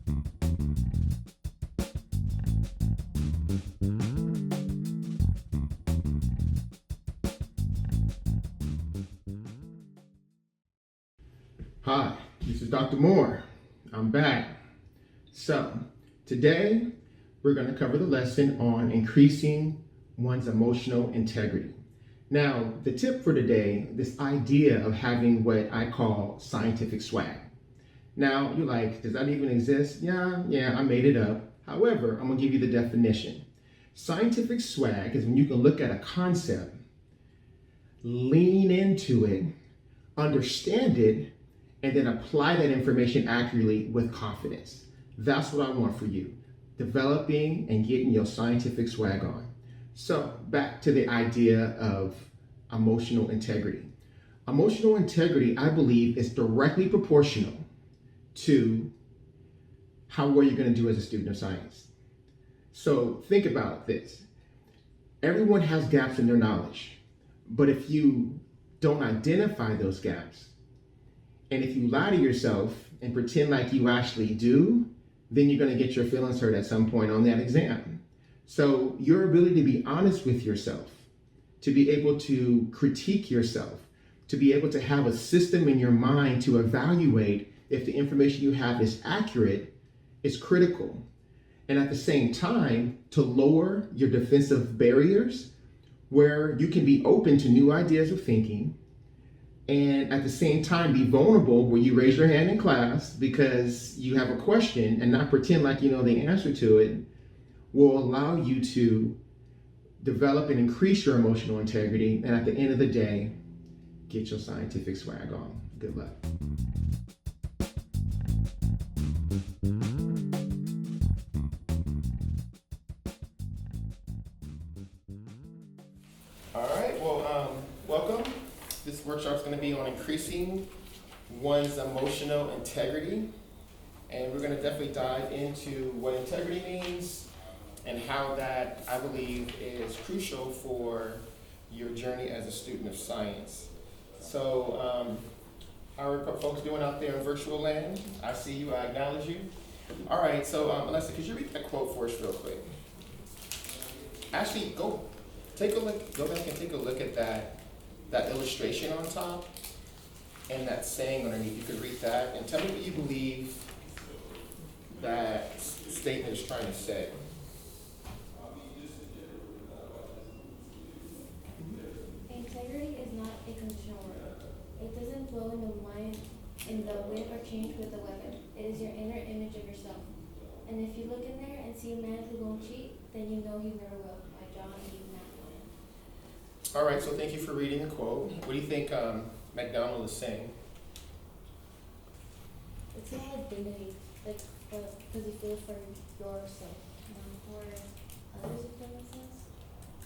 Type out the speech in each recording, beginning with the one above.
Hi, this is Dr. Moore. I'm back. So, today we're going to cover the lesson on increasing one's emotional integrity. Now, the tip for today, this idea of having what I call scientific swag. Now, you're like, does that even exist? Yeah, I made it up. However, I'm going to give you the definition. Scientific swag is when you can look at a concept, lean into it, understand it, and then apply that information accurately with confidence. That's what I want for you. Developing and getting your scientific swag on. So back to the idea of emotional integrity. Emotional integrity, I believe, is directly proportional to how well you're going to do as a student of science. So think about this. Everyone has gaps in their knowledge, but if you don't identify those gaps, and if you lie to yourself and pretend like you actually do, then you're going to get your feelings hurt at some point on that exam. So your ability to be honest with yourself, to be able to critique yourself, to be able to have a system in your mind to evaluate if the information you have is accurate is critical. And at the same time, to lower your defensive barriers where you can be open to new ideas of thinking, and at the same time be vulnerable where you raise your hand in class because you have a question and not pretend like you know the answer to it, will allow you to develop and increase your emotional integrity, and at the end of the day, get your scientific swag on. Good luck. All right, well, welcome. This workshop is going to be on increasing one's emotional integrity, and we're going to definitely dive into what integrity means and how that, I believe, is crucial for your journey as a student of science. So, how are folks doing out there in virtual land? I see you, I acknowledge you. All right, so Alexa, could you read that quote for us real quick? Actually, go back and take a look at that illustration on top and that saying underneath. You could read that and tell me what you believe that statement is trying to say. Integrity is not a conditional word. It doesn't blow in the wind or change with the weather. It is your inner image of yourself. And if you look in there and see a man who won't cheat, then you know he never will. By John E. McDonald. All right, so thank you for reading the quote. What do you think McDonald is saying? It's about dignity, like because you feel for yourself, not for others, if that makes sense.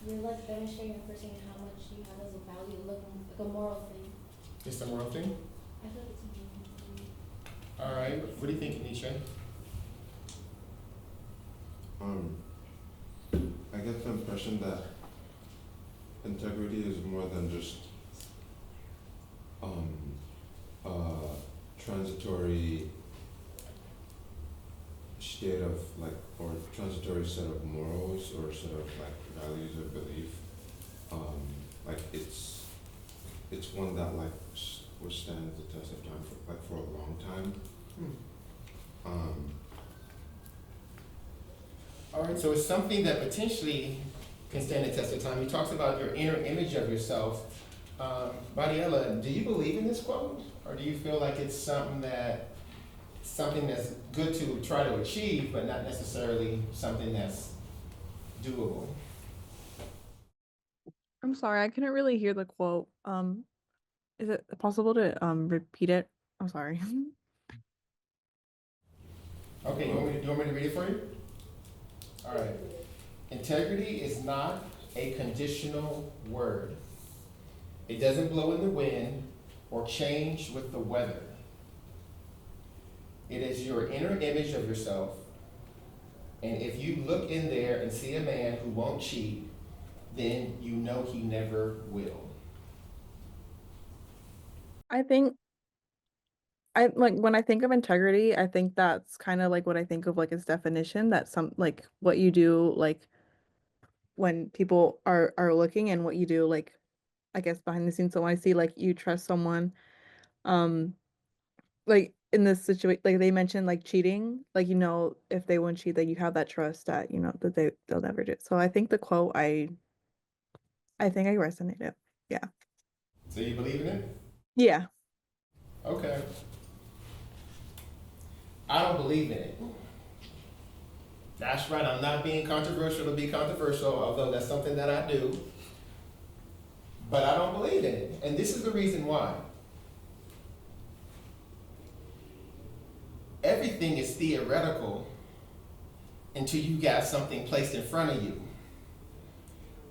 You're like demonstrating a person how much you have as a value, like a moral thing. It's a moral thing? I feel like it's a moral thing. All right, what do you think, Nisha? I get the impression that integrity is more than just a transitory state of or transitory set of morals or set of values or belief. It's one that withstands the test of time for a long time. All right, so it's something that potentially can stand the test of time. He talks about your inner image of yourself. Mariela, do you believe in this quote? Or do you feel like it's something that's good to try to achieve, but not necessarily something that's doable? I'm sorry, I couldn't really hear the quote. Is it possible to repeat it? I'm sorry. Okay, you want me to read it for you? All right. Integrity is not a conditional word. It doesn't blow in the wind or change with the weather. It is your inner image of yourself. And if you look in there and see a man who won't cheat, then you know he never will. I think I like when I think of integrity, I think that's kind of like what I think of like its definition, that some like what you do like when people are looking and what you do like I guess behind the scenes. So when I see like you trust someone, um like in this situation, like they mentioned like cheating, like if they won't cheat, that you have that trust that that they'll never do it. So I think the quote I think I resonated. Yeah. So you believe in it? Yeah. Okay. I don't believe in it. That's right. I'm not being controversial to be controversial, although that's something that I do. But I don't believe in it. And this is the reason why. Everything is theoretical until you got something placed in front of you.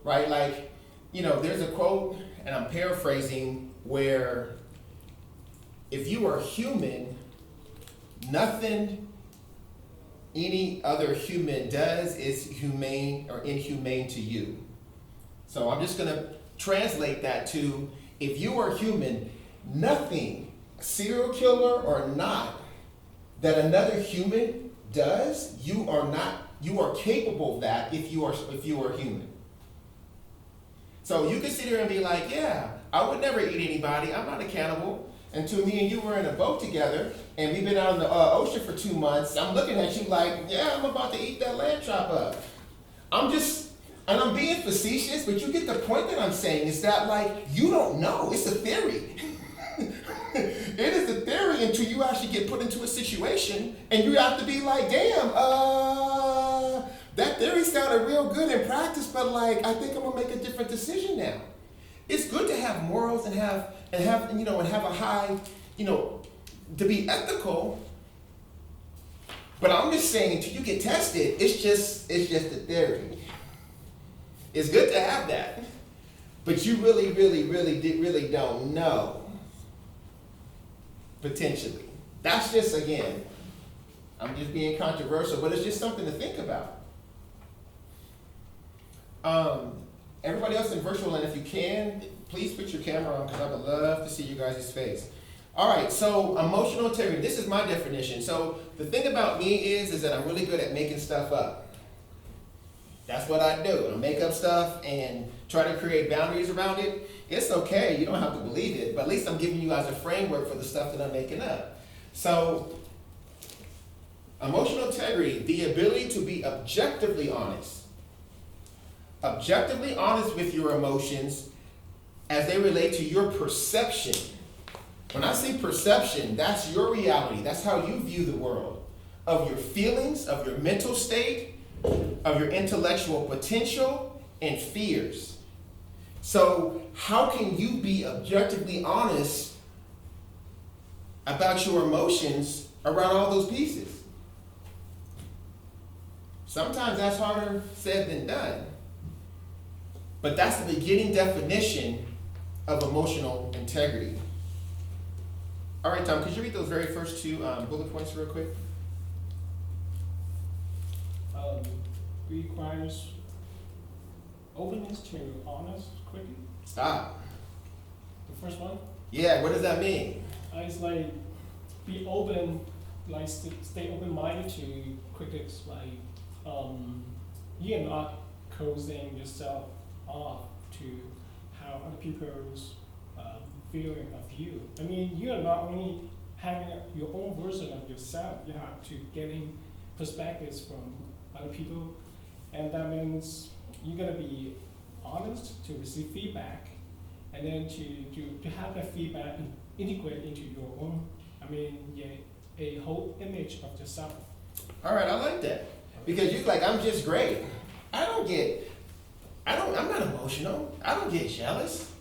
Right? Like, there's a quote, and I'm paraphrasing, where if you are human, nothing any other human does is humane or inhumane to you. So I'm just going to translate that to, if you are human, nothing, serial killer or not, that another human does, you are capable of that if you are human. So you can sit here and be like, yeah, I would never eat anybody. I'm not a cannibal. Until me and you were in a boat together, and we've been out in the ocean for 2 months. I'm looking at you like, yeah, I'm about to eat that lamb chop up. And I'm being facetious, but you get the point that I'm saying is that, like, you don't know. It's a theory. It is a theory until you actually get put into a situation, and you have to be like, damn, that theory sounded real good in practice, but like, I think I'm gonna make a different decision now. It's good to have morals and have a high, to be ethical. But I'm just saying, until you get tested, it's just a theory. It's good to have that, but you really don't know. Potentially, that's just, again, I'm just being controversial, but it's just something to think about. Everybody else in virtual land, if you can, please put your camera on, because I would love to see you guys' face. All right, so emotional integrity. This is my definition. So the thing about me is that I'm really good at making stuff up. That's what I do. I make up stuff and try to create boundaries around it. It's okay. You don't have to believe it, but at least I'm giving you guys a framework for the stuff that I'm making up. So emotional integrity, the ability to be objectively honest. Objectively honest with your emotions as they relate to your perception. When I say perception, that's your reality. That's how you view the world. Of your feelings, of your mental state, of your intellectual potential, and fears. So how can you be objectively honest about your emotions around all those pieces? Sometimes that's harder said than done. But that's the beginning definition of emotional integrity. All right, Tom, could you read those very first two bullet points real quick? Requires openness to honest quickly. Ah, The first one, yeah, what does that mean? it's like be open, like stay open-minded to critics. Like you're not closing yourself off to how other people's feeling of you. I mean, you are not only having your own version of yourself. You have to getting perspectives from other people, and that means you gotta be honest to receive feedback, and then to have that feedback integrate into your own. I mean, a whole image of yourself. All right, I like that. Because you're like, I'm just great. I'm not emotional. I don't get jealous.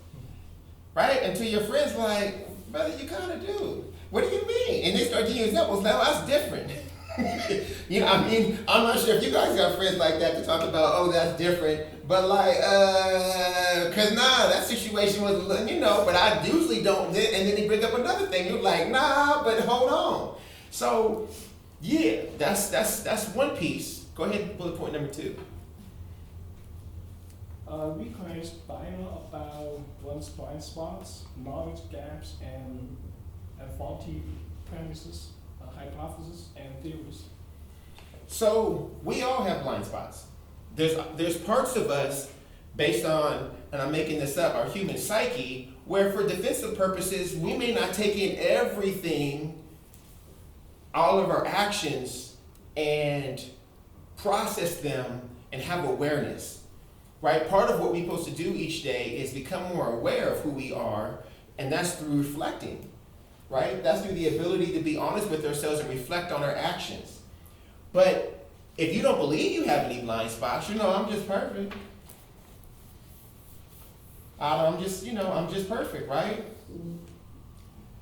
Right? Until your friend's like, brother, you kind of do. What do you mean? And they start giving you examples. Now that's different. I mean, I'm not sure if you guys got friends like that to talk about, oh, that's different. But like, cause that situation was, but I usually don't. And then they bring up another thing. You're like, nah, but hold on. So yeah, that's one piece. Go ahead, bullet point number 2. Requires dialogue about one's blind spots, knowledge gaps, and faulty premises, hypotheses, and theories. So we all have blind spots. There's parts of us based on, and I'm making this up, our human psyche, where for defensive purposes, we may not take in everything, all of our actions, and process them and have awareness, right? Part of what we're supposed to do each day is become more aware of who we are, and that's through reflecting, right? That's through the ability to be honest with ourselves and reflect on our actions. But if you don't believe you have any blind spots, I'm just perfect. I'm just perfect, right?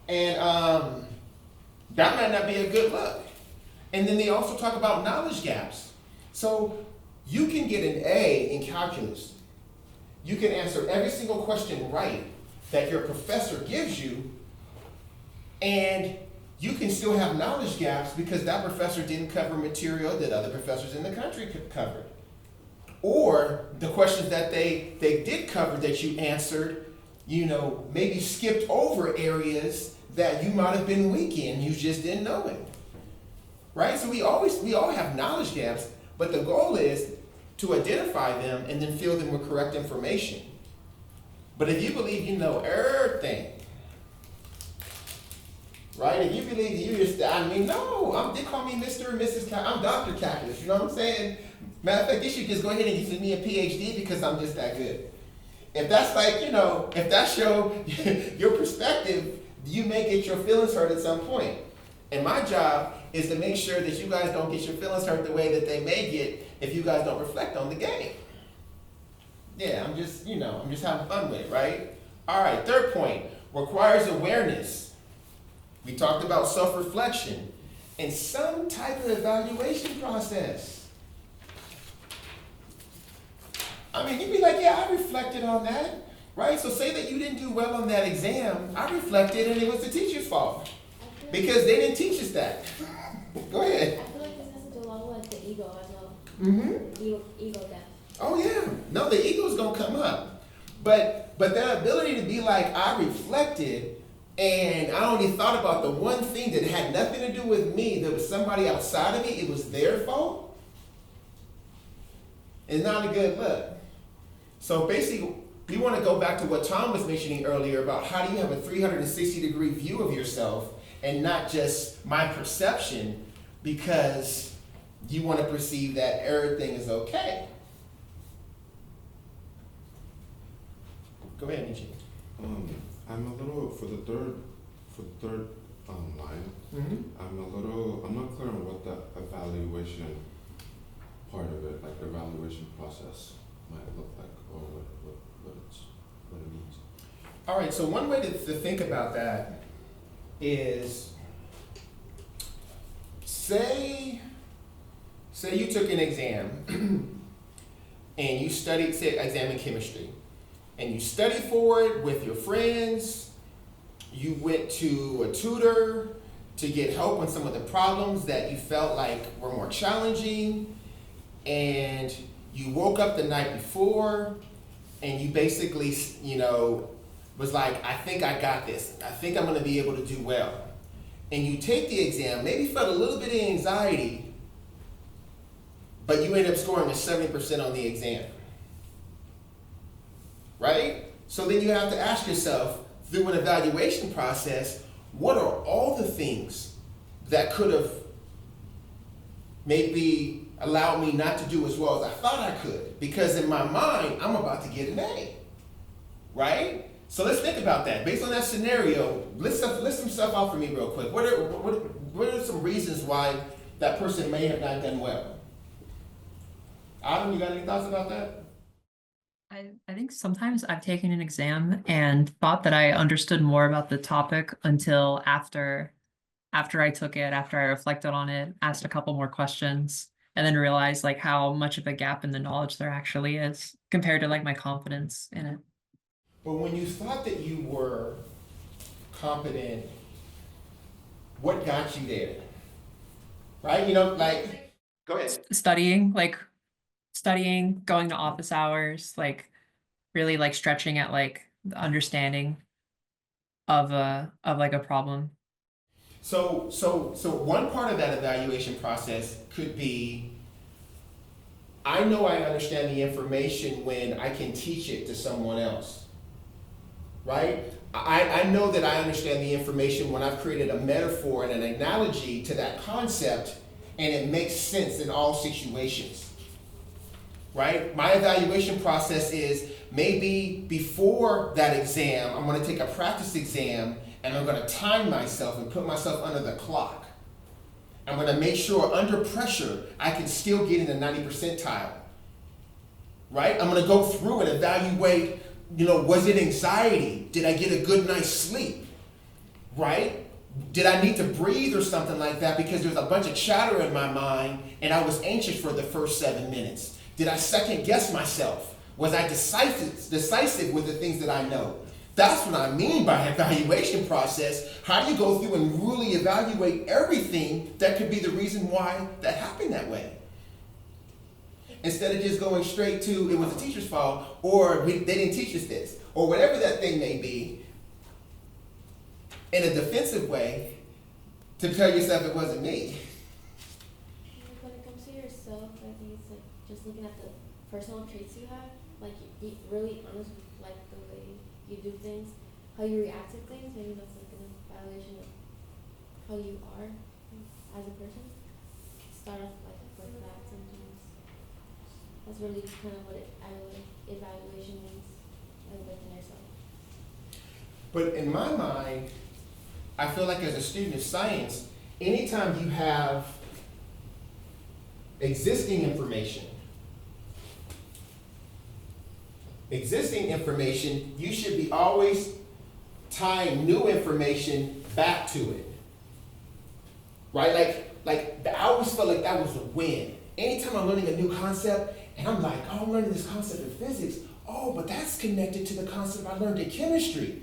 And that might not be a good look. And then they also talk about knowledge gaps. So you can get an A in calculus. You can answer every single question right that your professor gives you, and you can still have knowledge gaps because that professor didn't cover material that other professors in the country covered. Or the questions that they did cover that you answered, maybe skipped over areas that you might have been weak in, you just didn't know it. Right? So we all have knowledge gaps, but the goal is to identify them and then fill them with correct information. But if you believe you know everything, right? If you believe they call me Mr. and Mrs. I'm Dr. Calculus, you know what I'm saying? Matter of fact, you should just go ahead and give me a PhD because I'm just that good. If that's if that's your perspective, you may get your feelings hurt at some point. And my job is to make sure that you guys don't get your feelings hurt the way that they may get if you guys don't reflect on the game. Yeah, I'm just having fun with it, right? All right, third point, requires awareness. We talked about self-reflection and some type of evaluation process. You'd be like, yeah, I reflected on that, right? So say that you didn't do well on that exam. I reflected and it was the teacher's fault because they didn't teach us that. Go ahead. I feel like this has to do a lot with the ego as well. Mm-hmm. Ego death. Oh yeah. No, the ego's gonna come up. But that ability to be like, I reflected and I only thought about the one thing that had nothing to do with me, that was somebody outside of me, it was their fault. It's not a good look. So basically, we want to go back to what Tom was mentioning earlier about how do you have a 360-degree view of yourself and not just my perception, because you want to perceive that everything is okay. Go ahead, Nietzsche. I'm a little for the third line. Mm-hmm. I'm not clear on what the evaluation part of it, like the evaluation process, might look like, or what it means. All right, so one way to think about that is, say you took an exam and you studied, say, exam in chemistry, and you studied for it with your friends, you went to a tutor to get help on some of the problems that you felt like were more challenging, and you woke up the night before and you basically, was like, I think I got this. I think I'm going to be able to do well. And you take the exam, maybe felt a little bit of anxiety, but you end up scoring with 70% on the exam. Right? So then you have to ask yourself, through an evaluation process, what are all the things that could have maybe allowed me not to do as well as I thought I could? Because in my mind, I'm about to get an A. Right? So let's think about that. Based on that scenario, list some stuff out for me real quick. What are some reasons why that person may have not done well? Adam, you got any thoughts about that? I think sometimes I've taken an exam and thought that I understood more about the topic until after I took it, after I reflected on it, asked a couple more questions, and then realized like how much of a gap in the knowledge there actually is compared to like my confidence in it. But when you thought that you were competent, what got you there? Right? Go ahead. Studying, going to office hours, like really like stretching at like the understanding of like a problem. So one part of that evaluation process could be, I know I understand the information when I can teach it to someone else, right? I know that I understand the information when I've created a metaphor and an analogy to that concept, and it makes sense in all situations, right? My evaluation process is, maybe before that exam, I'm gonna take a practice exam and I'm gonna time myself and put myself under the clock. I'm gonna make sure under pressure, I can still get in the 90 percentile, right? I'm gonna go through and evaluate, was it anxiety? Did I get a good night's sleep, right? Did I need to breathe or something like that because there's a bunch of chatter in my mind and I was anxious for the first 7 minutes? Did I second guess myself? Was I decisive with the things that I know? That's what I mean by evaluation process. How do you go through and really evaluate everything that could be the reason why that happened that way? Instead of just going straight to, it was the teacher's fault, or they didn't teach us this, or whatever that thing may be, in a defensive way, to tell yourself it wasn't me. When it comes to yourself, I think it's like just looking at the personal traits you have, like be really honest with like the way you do things, how you react to things. Maybe that's like an evaluation of how you are as a person. Start off like with that sometimes. That's really kind of what evaluation means, and within yourself. But in my mind, I feel like as a student of science, anytime you have existing information, you should be always tying new information back to it. Right? Like I always felt like that was a win. Anytime I'm learning a new concept, and I'm like, oh, I'm learning this concept in physics. Oh, but that's connected to the concept I learned in chemistry.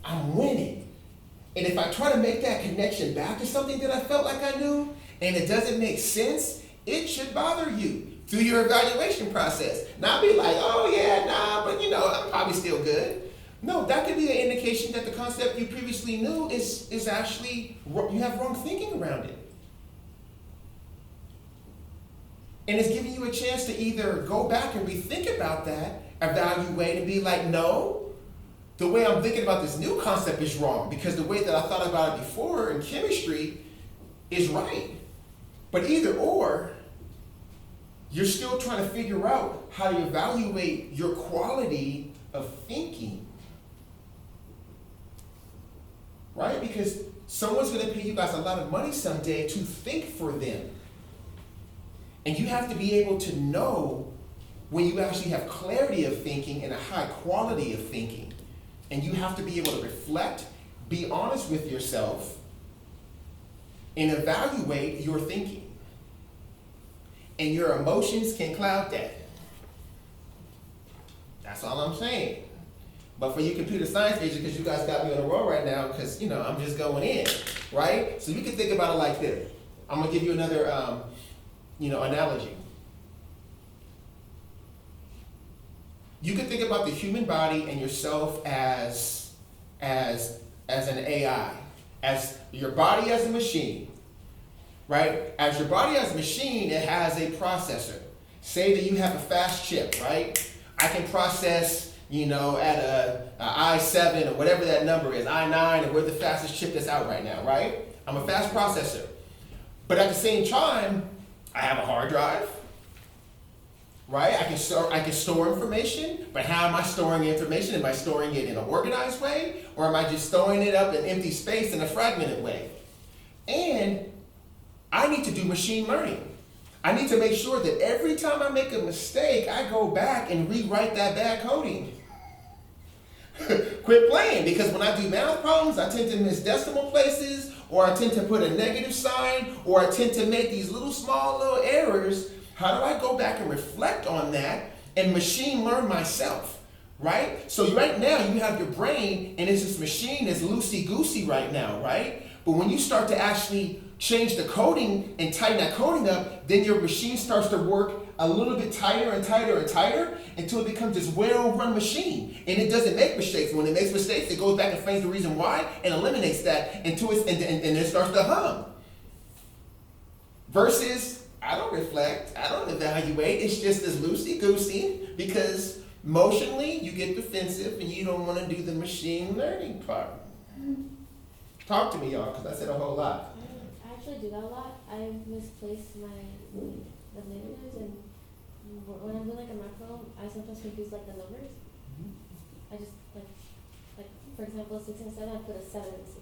I'm winning. And if I try to make that connection back to something that I felt like I knew, and it doesn't make sense, it should bother you through your evaluation process. Not be like, oh yeah, nah, but I'm probably still good. No, that could be an indication that the concept you previously knew is actually, you have wrong thinking around it. And it's giving you a chance to either go back and rethink about that, evaluate, and be like, no, the way I'm thinking about this new concept is wrong, because the way that I thought about it before in chemistry is right. But either or, you're still trying to figure out how to evaluate your quality of thinking. Right? Because someone's going to pay you guys a lot of money someday to think for them. And you have to be able to know when you actually have clarity of thinking and a high quality of thinking. And you have to be able to reflect, be honest with yourself, and evaluate your thinking. And your emotions can cloud that. That's all I'm saying. But for you computer science majors, because you guys got me on a roll right now, because I'm just going in, right? So you can think about it like this. I'm gonna give you another analogy. You can think about the human body and yourself as an AI, as your body as a machine, right? As your body as a machine, it has a processor. Say that you have a fast chip, right? I can process, at a i7 or whatever that number is, i9, or we're the fastest chip that's out right now, right? I'm a fast processor. But at the same time, I have a hard drive, right? I can store information, but how am I storing information? Am I storing it in an organized way, or am I just storing it up in empty space in a fragmented way? And I need to do machine learning. I need to make sure that every time I make a mistake, I go back and rewrite that bad coding. Quit playing, because when I do math problems, I tend to miss decimal places, or I tend to put a negative sign, or I tend to make these small little errors. How do I go back and reflect on that and machine learn myself, right? So right now you have your brain and it's this machine that's loosey-goosey right now, right? But when you start to actually change the coding and tighten that coding up, then your machine starts to work a little bit tighter and tighter and tighter until it becomes this well-run machine. And it doesn't make mistakes. When it makes mistakes, it goes back and finds the reason why and eliminates that until and it starts to hum. Versus, I don't reflect, I don't evaluate, it's just this loosey-goosey because emotionally you get defensive and you don't want to do the machine learning part. Talk to me, y'all, because I said a whole lot. I actually do that a lot. I misplace the negatives, and when I'm doing like a macro, I sometimes confuse like the numbers. I just like for example, 6 and 7, I put a 7 and 6.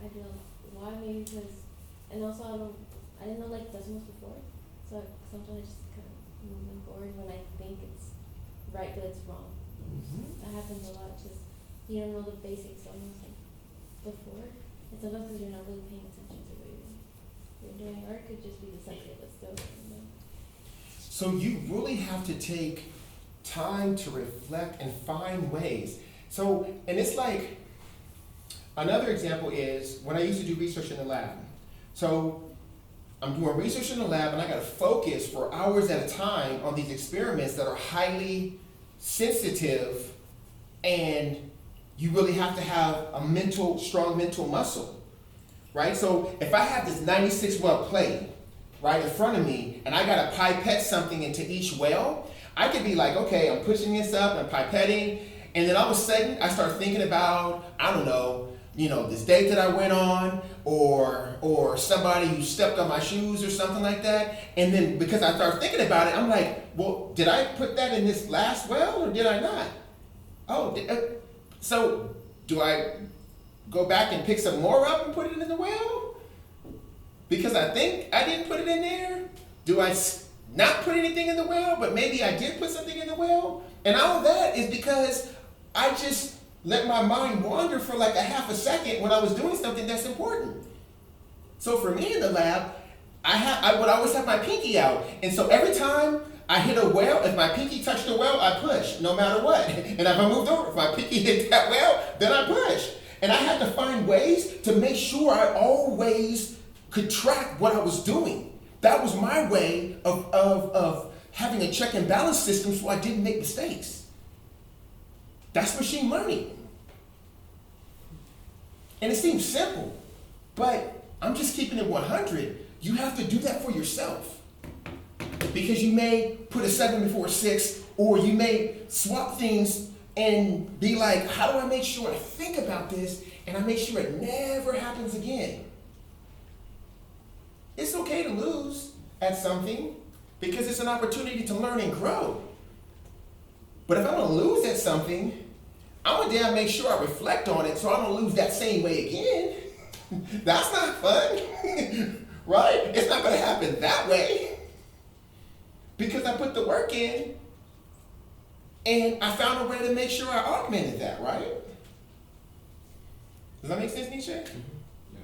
I do that. Why? Maybe because, and also I didn't know like decimals before, so sometimes I just kind of move them forward when I think it's right, but it's wrong. That happens a lot. Just you don't know the basics almost like before, and sometimes because you're not really paying attention to what you're doing, or it could just be deceptive, but still, you know. So you really have to take time to reflect and find ways. So, and it's like, another example is when I used to do research in the lab. So I'm doing research in the lab and I gotta focus for hours at a time on these experiments that are highly sensitive, and you really have to have a strong mental muscle, right? So if I have this 96 well plate right in front of me and I gotta pipette something into each well, I could be like, okay, I'm pushing this up and pipetting, and then all of a sudden I start thinking about, I don't know, this date that I went on, or somebody who stepped on my shoes or something like that. And then because I start thinking about it, I'm like, well, did I put that in this last well or did I not? Oh, so do I go back and pick some more up and put it in the well? Because I think I didn't put it in there? Do I not put anything in the well, but maybe I did put something in the well? And all of that is because I just let my mind wander for like a half a second when I was doing something that's important. So for me in the lab, I would always have my pinky out. And so every time I hit a well, if my pinky touched the well, I push, no matter what. And if I moved over, if my pinky hit that well, then I push. And I had to find ways to make sure I always could track what I was doing. That was my way of having a check and balance system so I didn't make mistakes. That's machine learning. And it seems simple, but I'm just keeping it 100. You have to do that for yourself. Because you may put a 7 before a 6, or you may swap things and be like, how do I make sure I think about this and I make sure it never happens again? It's okay to lose at something because it's an opportunity to learn and grow. But if I'm gonna lose at something, I'm gonna damn make sure I reflect on it so I don't lose that same way again. That's not fun, right? It's not gonna happen that way because I put the work in and I found a way to make sure I augmented that, right? Does that make sense, Nisha? Yeah.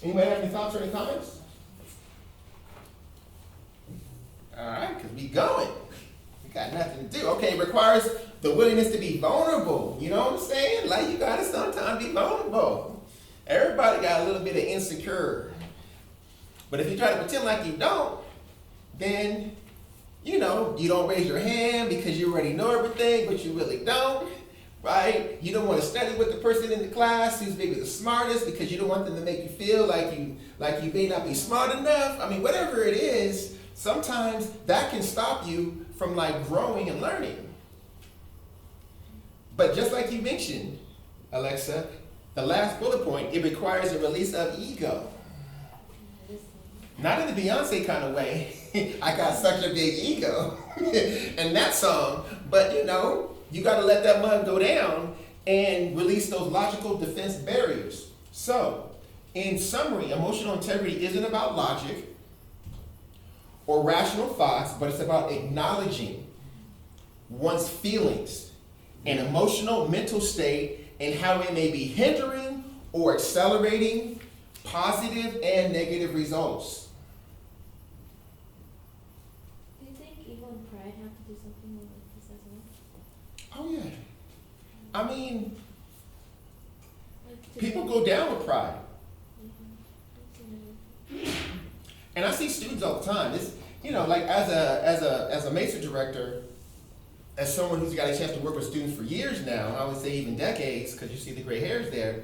Anybody have any thoughts or any comments? All right, because we going. We got nothing to do. Okay, it requires the willingness to be vulnerable. You know what I'm saying? Like you gotta sometimes be vulnerable. Everybody got a little bit of insecure. But if you try to pretend like you don't, then you don't raise your hand because you already know everything, but you really don't, right? You don't want to study with the person in the class who's maybe the smartest because you don't want them to make you feel like you may not be smart enough. I mean, whatever it is, sometimes that can stop you from like growing and learning. But just like you mentioned, Alexa, the last bullet point, it requires a release of ego. Not in the Beyonce kind of way. I got such a big ego in that song, but you got to let that mud go down and release those logical defense barriers. So, in summary, emotional integrity isn't about logic or rational thoughts, but it's about acknowledging one's feelings and emotional mental state and how it may be hindering or accelerating positive and negative results. Do you think ego and pride have to do something with this as well? Oh yeah. I mean, Like people go down with pride. And I see students all the time. It's, you know, like as a MESA director, as someone who's got a chance to work with students for years now, I would say even decades, because you see the gray hairs there,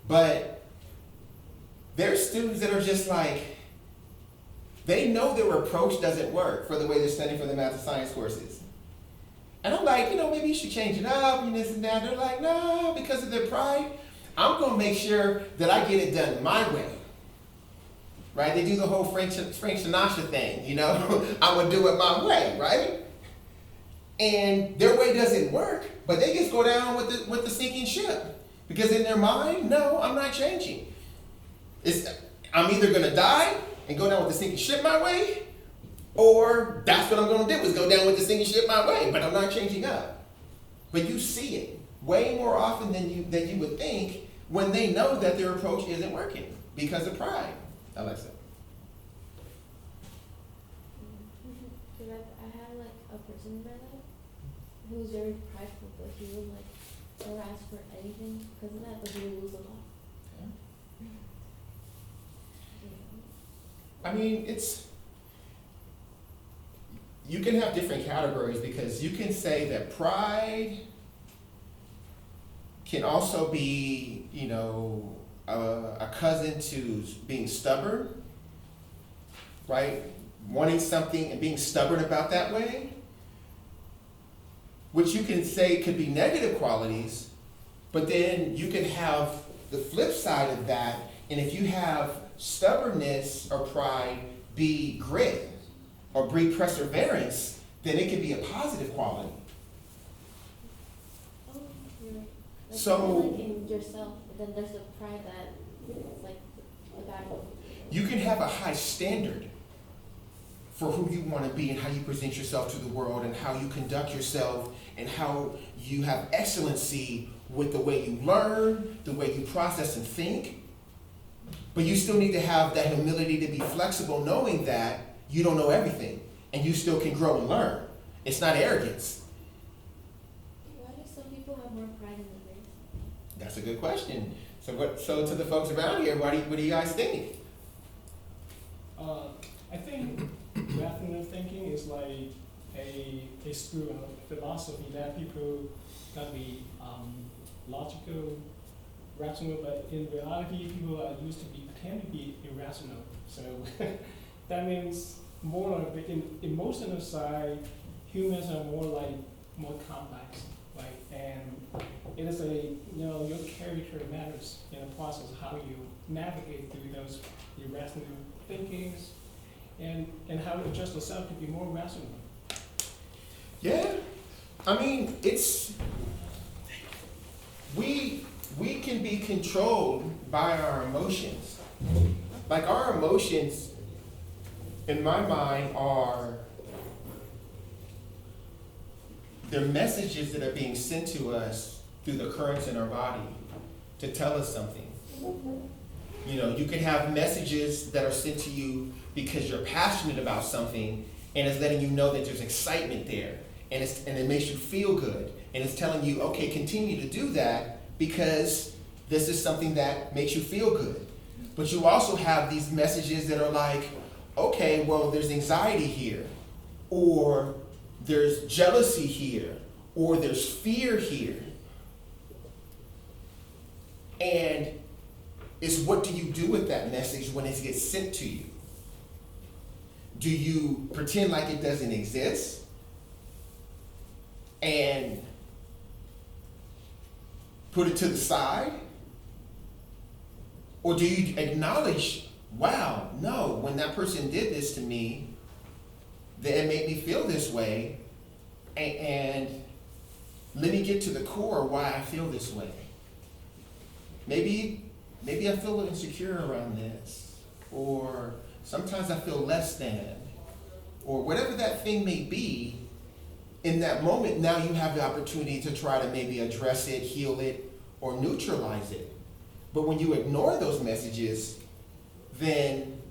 but there's students that are just like, they know their approach doesn't work for the way they're studying for the math and science courses. And I'm like, you know, maybe you should change it up and this and that. They're like, no, because of their pride, I'm gonna make sure that I get it done my way. Right? They do the whole Frank Sinatra thing, you know? I'm gonna do it my way, right? And their way doesn't work, but they just go down with the sinking ship. Because in their mind, no, I'm not changing. I'm either gonna die and go down with the sinking ship my way, or that's what I'm gonna do, is go down with the sinking ship my way, but I'm not changing up. But you see it way more often than you would think when they know that their approach isn't working because of pride. Alexa. Cause I had like a person in my life who was very prideful, but he would like never ask for anything because of that, but he would lose a lot. I mean, you can have different categories, because you can say that pride can also be, you know, a cousin to being stubborn, right? Wanting something and being stubborn about that way, which you can say could be negative qualities, but then you can have the flip side of that, and if you have stubbornness or pride be grit or be perseverance, then it can be a positive quality. Oh, you're right. Like, So- like in yourself, but then there's the pride that it's like a bad one. You can have a high standard for who you want to be and how you present yourself to the world and how you conduct yourself and how you have excellency with the way you learn, the way you process and think. But you still need to have that humility to be flexible, knowing that you don't know everything and you still can grow and learn. It's not arrogance. Why do some people have more pride in the race? That's a good question. So to the folks around here, what do you guys think? I think rational thinking is like a school of philosophy that people can be logical, rational, but in reality, people are used to tend to be irrational. So that means more on the emotional side, humans are more complex, right? And it is your character matters in the process, how you navigate through those irrational thinkings, and how to adjust yourself to be more rational. Yeah, I mean, we can be controlled by our emotions. Like, our emotions, in my mind, they're messages that are being sent to us through the currents in our body to tell us something. You know, you can have messages that are sent to you because you're passionate about something, and it's letting you know that there's excitement there, and it makes you feel good, and it's telling you, okay, continue to do that because this is something that makes you feel good. But you also have these messages that are like, okay, well, there's anxiety here, or there's jealousy here, or there's fear here. And it's, what do you do with that message when it gets sent to you? Do you pretend like it doesn't exist and put it to the side? Or do you acknowledge, wow, no, when that person did this to me, that it made me feel this way, and let me get to the core why I feel this way. Maybe I feel a little insecure around this, or sometimes I feel less than, or whatever that thing may be. In that moment, now you have the opportunity to try to maybe address it, heal it, or neutralize it. But when you ignore those messages, then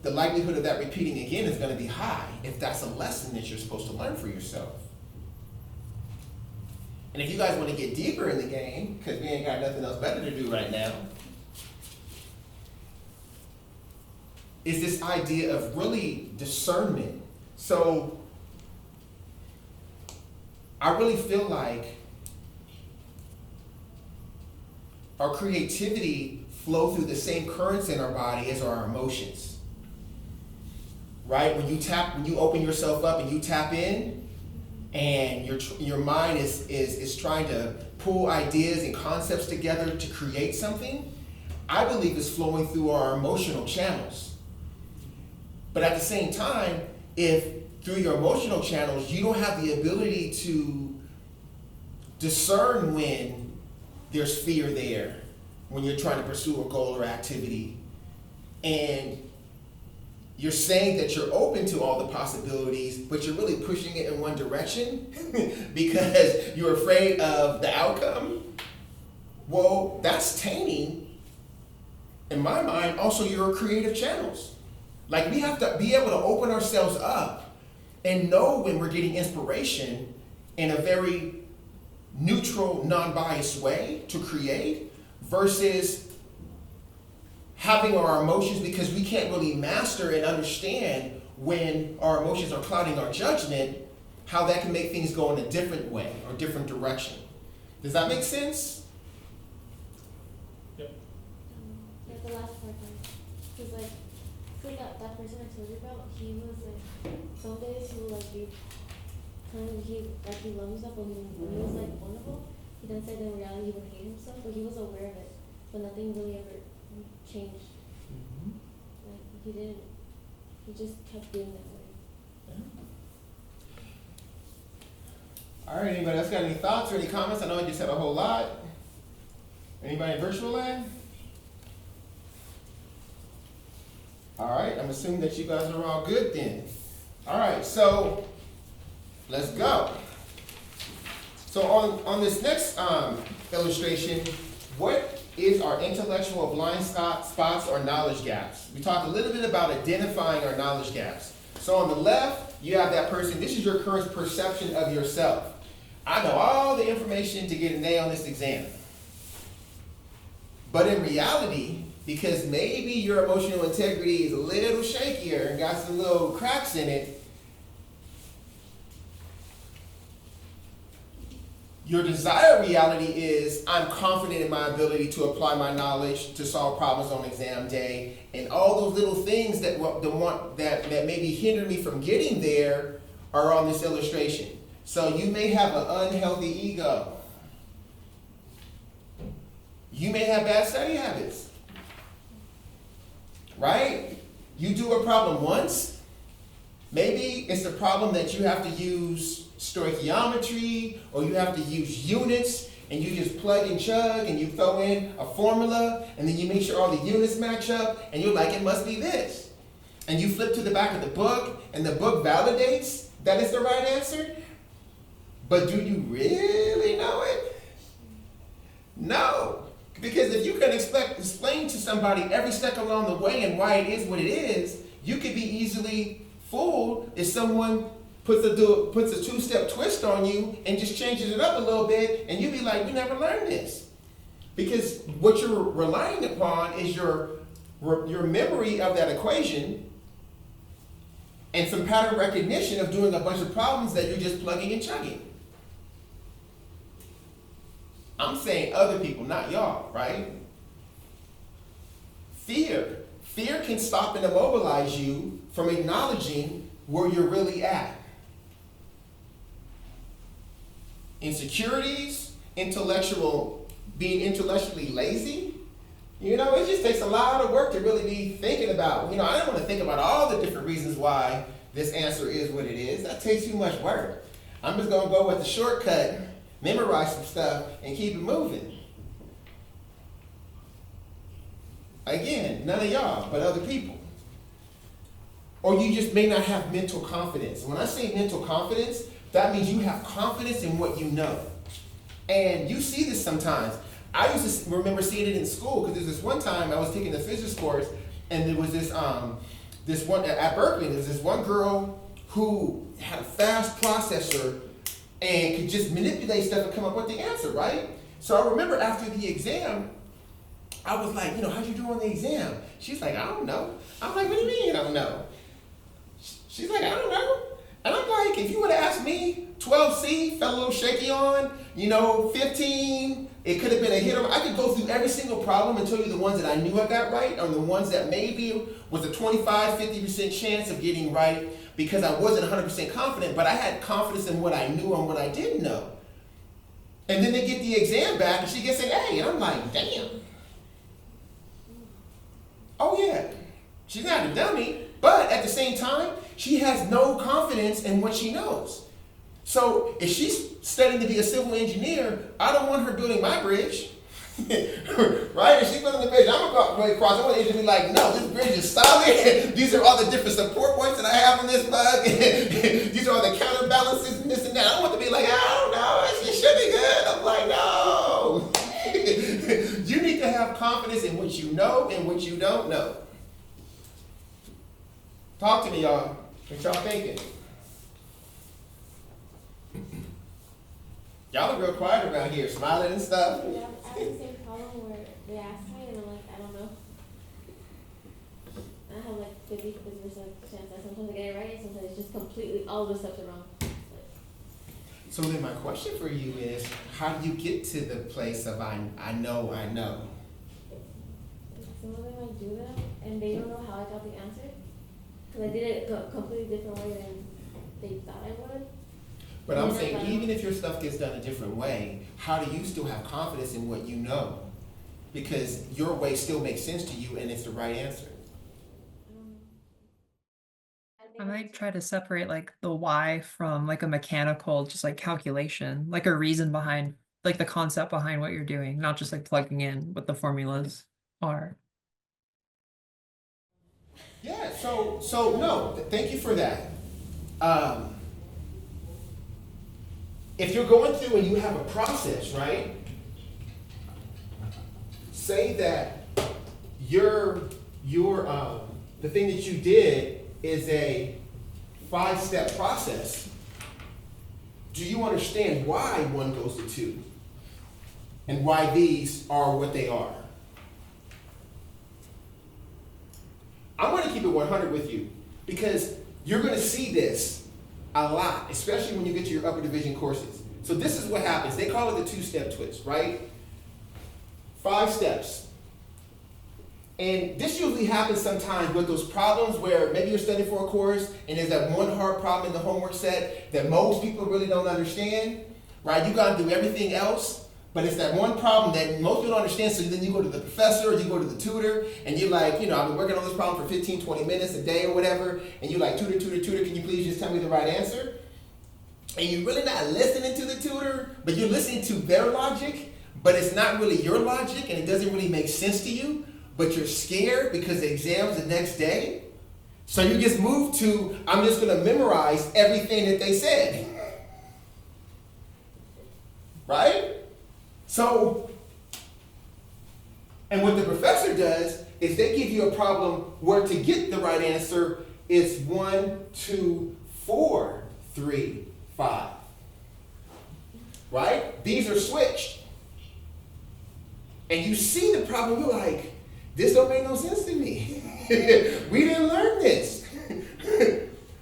the likelihood of that repeating again is going to be high if that's a lesson that you're supposed to learn for yourself. And if you guys want to get deeper in the game, because we ain't got nothing else better to do right now, is this idea of really discernment. So I really feel like our creativity flow through the same currents in our body as our emotions. Right? When you open yourself up and you tap in, and your mind is trying to pull ideas and concepts together to create something, I believe is flowing through our emotional channels. But at the same time, if through your emotional channels you don't have the ability to discern when there's fear there, when you're trying to pursue a goal or activity, and you're saying that you're open to all the possibilities, but you're really pushing it in one direction because you're afraid of the outcome, well, that's tainting, in my mind, also your creative channels. Like, we have to be able to open ourselves up and know when we're getting inspiration in a very neutral, non-biased way to create versus having our emotions, because we can't really master and understand when our emotions are clouding our judgment, how that can make things go in a different way or different direction. Does that make sense? Yep. Yeah, the last part, because like that person I told you about, he was like, some days he will like be kind of, he loves himself, but when he was like vulnerable, he then said in reality he would hate himself, but he was aware of it, but nothing really ever changed. Like he just kept being that way. All right, anybody else got any thoughts or any comments? I know I just said a whole lot. Anybody in virtual land? All right, I'm assuming that you guys are all good then. All right, so let's go. So on this next illustration, what is our intellectual blind spots or knowledge gaps? We talked a little bit about identifying our knowledge gaps. So on the left, you have that person, this is your current perception of yourself. I know all the information to get an A on this exam. But in reality, because maybe your emotional integrity is a little shakier and got some little cracks in it, your desired reality is, I'm confident in my ability to apply my knowledge to solve problems on exam day, and all those little things that maybe hinder me from getting there are on this illustration. So you may have an unhealthy ego. You may have bad study habits. Right? You do a problem once, maybe it's a problem that you have to use stoichiometry, or you have to use units, and you just plug and chug, and you throw in a formula, and then you make sure all the units match up, and you're like, it must be this. And you flip to the back of the book, and the book validates that it's the right answer. But do you really know it? No. Because if you can explain to somebody every step along the way and why it is what it is, you could be easily fooled if someone puts a two-step twist on you and just changes it up a little bit, and you be like, we never learned this. Because what you're relying upon is your memory of that equation and some pattern recognition of doing a bunch of problems that you're just plugging and chugging. I'm saying other people, not y'all, right? Fear. Fear can stop and immobilize you from acknowledging where you're really at. Insecurities, being intellectually lazy. You know, it just takes a lot of work to really be thinking about. You know, I don't want to think about all the different reasons why this answer is what it is. That takes too much work. I'm just going to go with the shortcut, memorize some stuff, and keep it moving. Again, none of y'all, but other people. Or you just may not have mental confidence. When I say mental confidence, that means you have confidence in what you know. And you see this sometimes. I used to remember seeing it in school, because there's this one time I was taking a physics course, and there was this one at Berkeley, there was this one girl who had a fast processor and could just manipulate stuff and come up with the answer, right? So I remember after the exam, I was like, how'd you do on the exam? She's like, I don't know. I'm like, what do you mean you don't know? She's like, I don't know. And I'm like, if you would have asked me, 12C, felt a little shaky on, 15, it could have been a hit or I could go through every single problem and tell you the ones that I knew I got right, or the ones that maybe was a 25, 50% chance of getting right because I wasn't 100% confident, but I had confidence in what I knew and what I didn't know. And then they get the exam back and she gets an A, and I'm like, damn. Oh yeah, she's not a dummy, but at the same time, she has no confidence in what she knows. So if she's studying to be a civil engineer, I don't want her building my bridge, right? If she's building the bridge, I'm gonna go across. I want the engineer to be like, no, this bridge is solid. These are all the different support points that I have on this bug. These are all the counterbalances and this and that. I want to be like, I don't know, it should be good. I'm like, no. You need to have confidence in what you know and what you don't know. Talk to me, y'all. What y'all thinking? Y'all are real quiet around here, smiling and stuff. Yeah, I have the same problem where they ask me and I'm like, I don't know. I have like 50% chance that sometimes I get it right and sometimes it's just completely, all the steps are wrong. So then my question for you is, how do you get to the place of I know? Some of them I do that and they don't know how I got the answer. Because I did it a completely different way than they thought I would. But I'm saying, even if your stuff gets done a different way, how do you still have confidence in what you know? Because your way still makes sense to you and it's the right answer. I might try to separate like the why from like a mechanical, just like calculation, like a reason behind, like the concept behind what you're doing, not just like plugging in what the formulas are. Yeah, so no, thank you for that. If you're going through and you have a process, right? Say that the thing that you did is a 5-step process. Do you understand why 1 goes to 2? And why these are what they are? I'm going to keep it 100 with you because you're going to see this a lot, especially when you get to your upper division courses. So this is what happens. They call it the 2-step twist, right? 5 steps. And this usually happens sometimes with those problems where maybe you're studying for a course and there's that one hard problem in the homework set that most people really don't understand, right? You got to do everything else, but it's that one problem that most people don't understand. So then you go to the professor or you go to the tutor and you're like, I've been working on this problem for 15, 20 minutes a day or whatever. And you're like, tutor, can you please just tell me the right answer? And you're really not listening to the tutor, but you're listening to their logic, but it's not really your logic and it doesn't really make sense to you, but you're scared because the exam's the next day. So you just move to, I'm just gonna memorize everything that they said. Right? So, and what the professor does is they give you a problem where to get the right answer is 1, 2, 4, 3, 5. Right? These are switched. And you see the problem, you're like, this don't make no sense to me. We didn't learn this.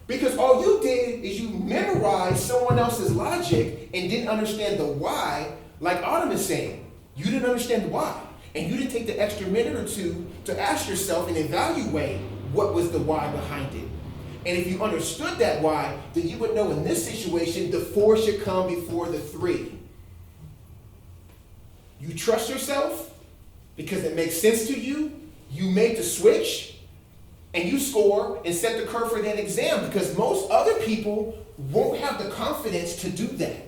Because all you did is you memorized someone else's logic and didn't understand the why, like Autumn is saying. You didn't understand the why. And you didn't take the extra minute or two to ask yourself and evaluate what was the why behind it. And if you understood that why, then you would know in this situation, the 4 should come before the 3. You trust yourself because it makes sense to you. You make the switch and you score and set the curve for that exam because most other people won't have the confidence to do that.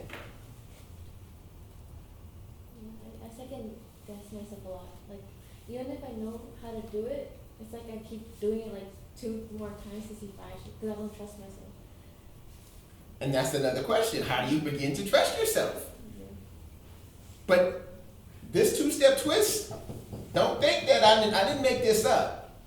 I second guess myself a lot. Like, even if I know how to do it, it's like I keep doing it like 2 more times to see if I actually, because I don't trust myself. And that's another question. How do you begin to trust yourself? Yeah. But this 2-step twist, don't think that I didn't make this up.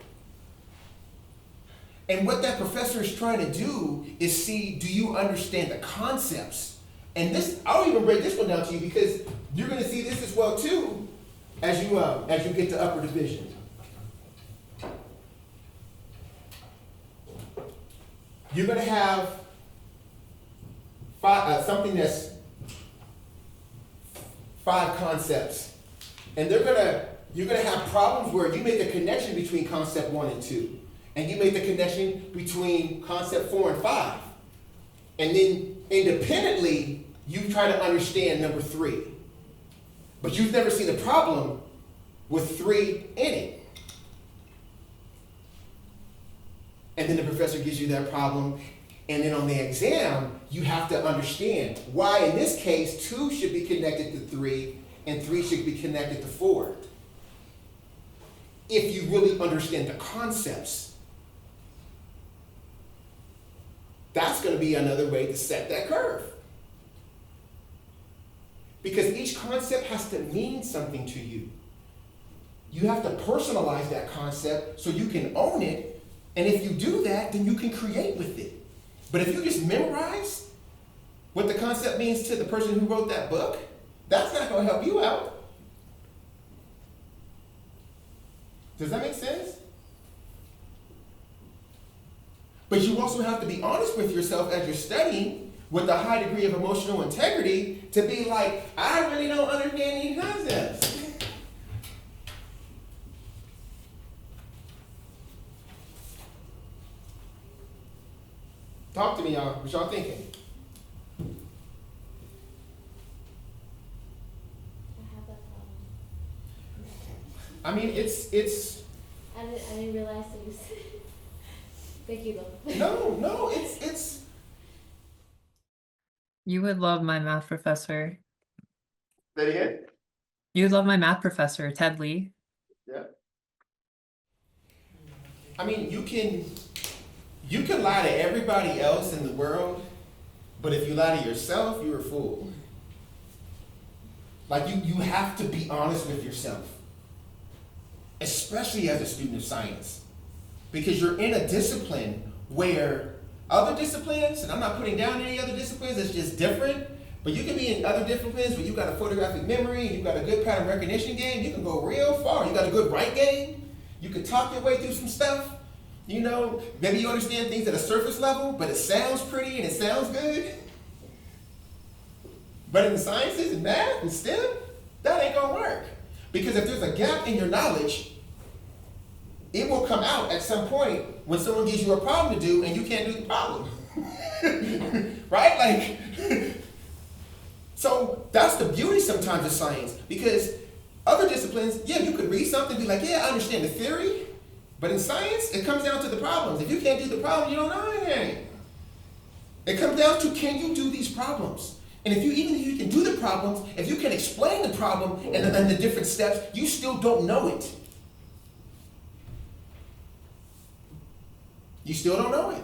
And what that professor is trying to do is see, do you understand the concepts? And this, I'll even break this one down to you because you're going to see this as well too. as you get to upper division. You're gonna have something that's 5 concepts, and you're gonna have problems where you make the connection between concept 1 and 2, and you make the connection between concept 4 and 5, and then independently you try to understand number 3, but you've never seen a problem with 3 in it. And then the professor gives you that problem, and then on the exam, you have to understand why in this case 2 should be connected to 3 and 3 should be connected to 4. If you really understand the concepts, that's going to be another way to set that curve. Because each concept has to mean something to you. You have to personalize that concept so you can own it. And if you do that, then you can create with it. But if you just memorize what the concept means to the person who wrote that book, that's not going to help you out. Does that make sense? But you also have to be honest with yourself as you're studying with a high degree of emotional integrity to be like, I really don't understand these concepts. Talk to me, y'all. What y'all thinking? I have that problem. I mean, it's. I didn't realize it was. Thank you though. No, it's. You would love my math professor. Say it again. You would love my math professor, Ted Lee. Yeah. I mean, you can lie to everybody else in the world, but if you lie to yourself, you're a fool. Like you have to be honest with yourself, especially as a student of science, because you're in a discipline where other disciplines, and I'm not putting down any other disciplines, it's just different, but you can be in other disciplines where you got a photographic memory, and you got a good pattern recognition game, you can go real far, you got a good write game, you can talk your way through some stuff. You know, maybe you understand things at a surface level, but it sounds pretty and it sounds good. But in the sciences and math and STEM, that ain't gonna work. Because if there's a gap in your knowledge, it will come out at some point when someone gives you a problem to do and you can't do the problem. Right? Like, so that's the beauty sometimes of science. Because other disciplines, yeah, you could read something and be like, yeah, I understand the theory. But in science, it comes down to the problems. If you can't do the problem, you don't know anything. It comes down to, can you do these problems? And if you can do the problems, if you can explain the problem and the different steps, you still don't know it. You still don't know it.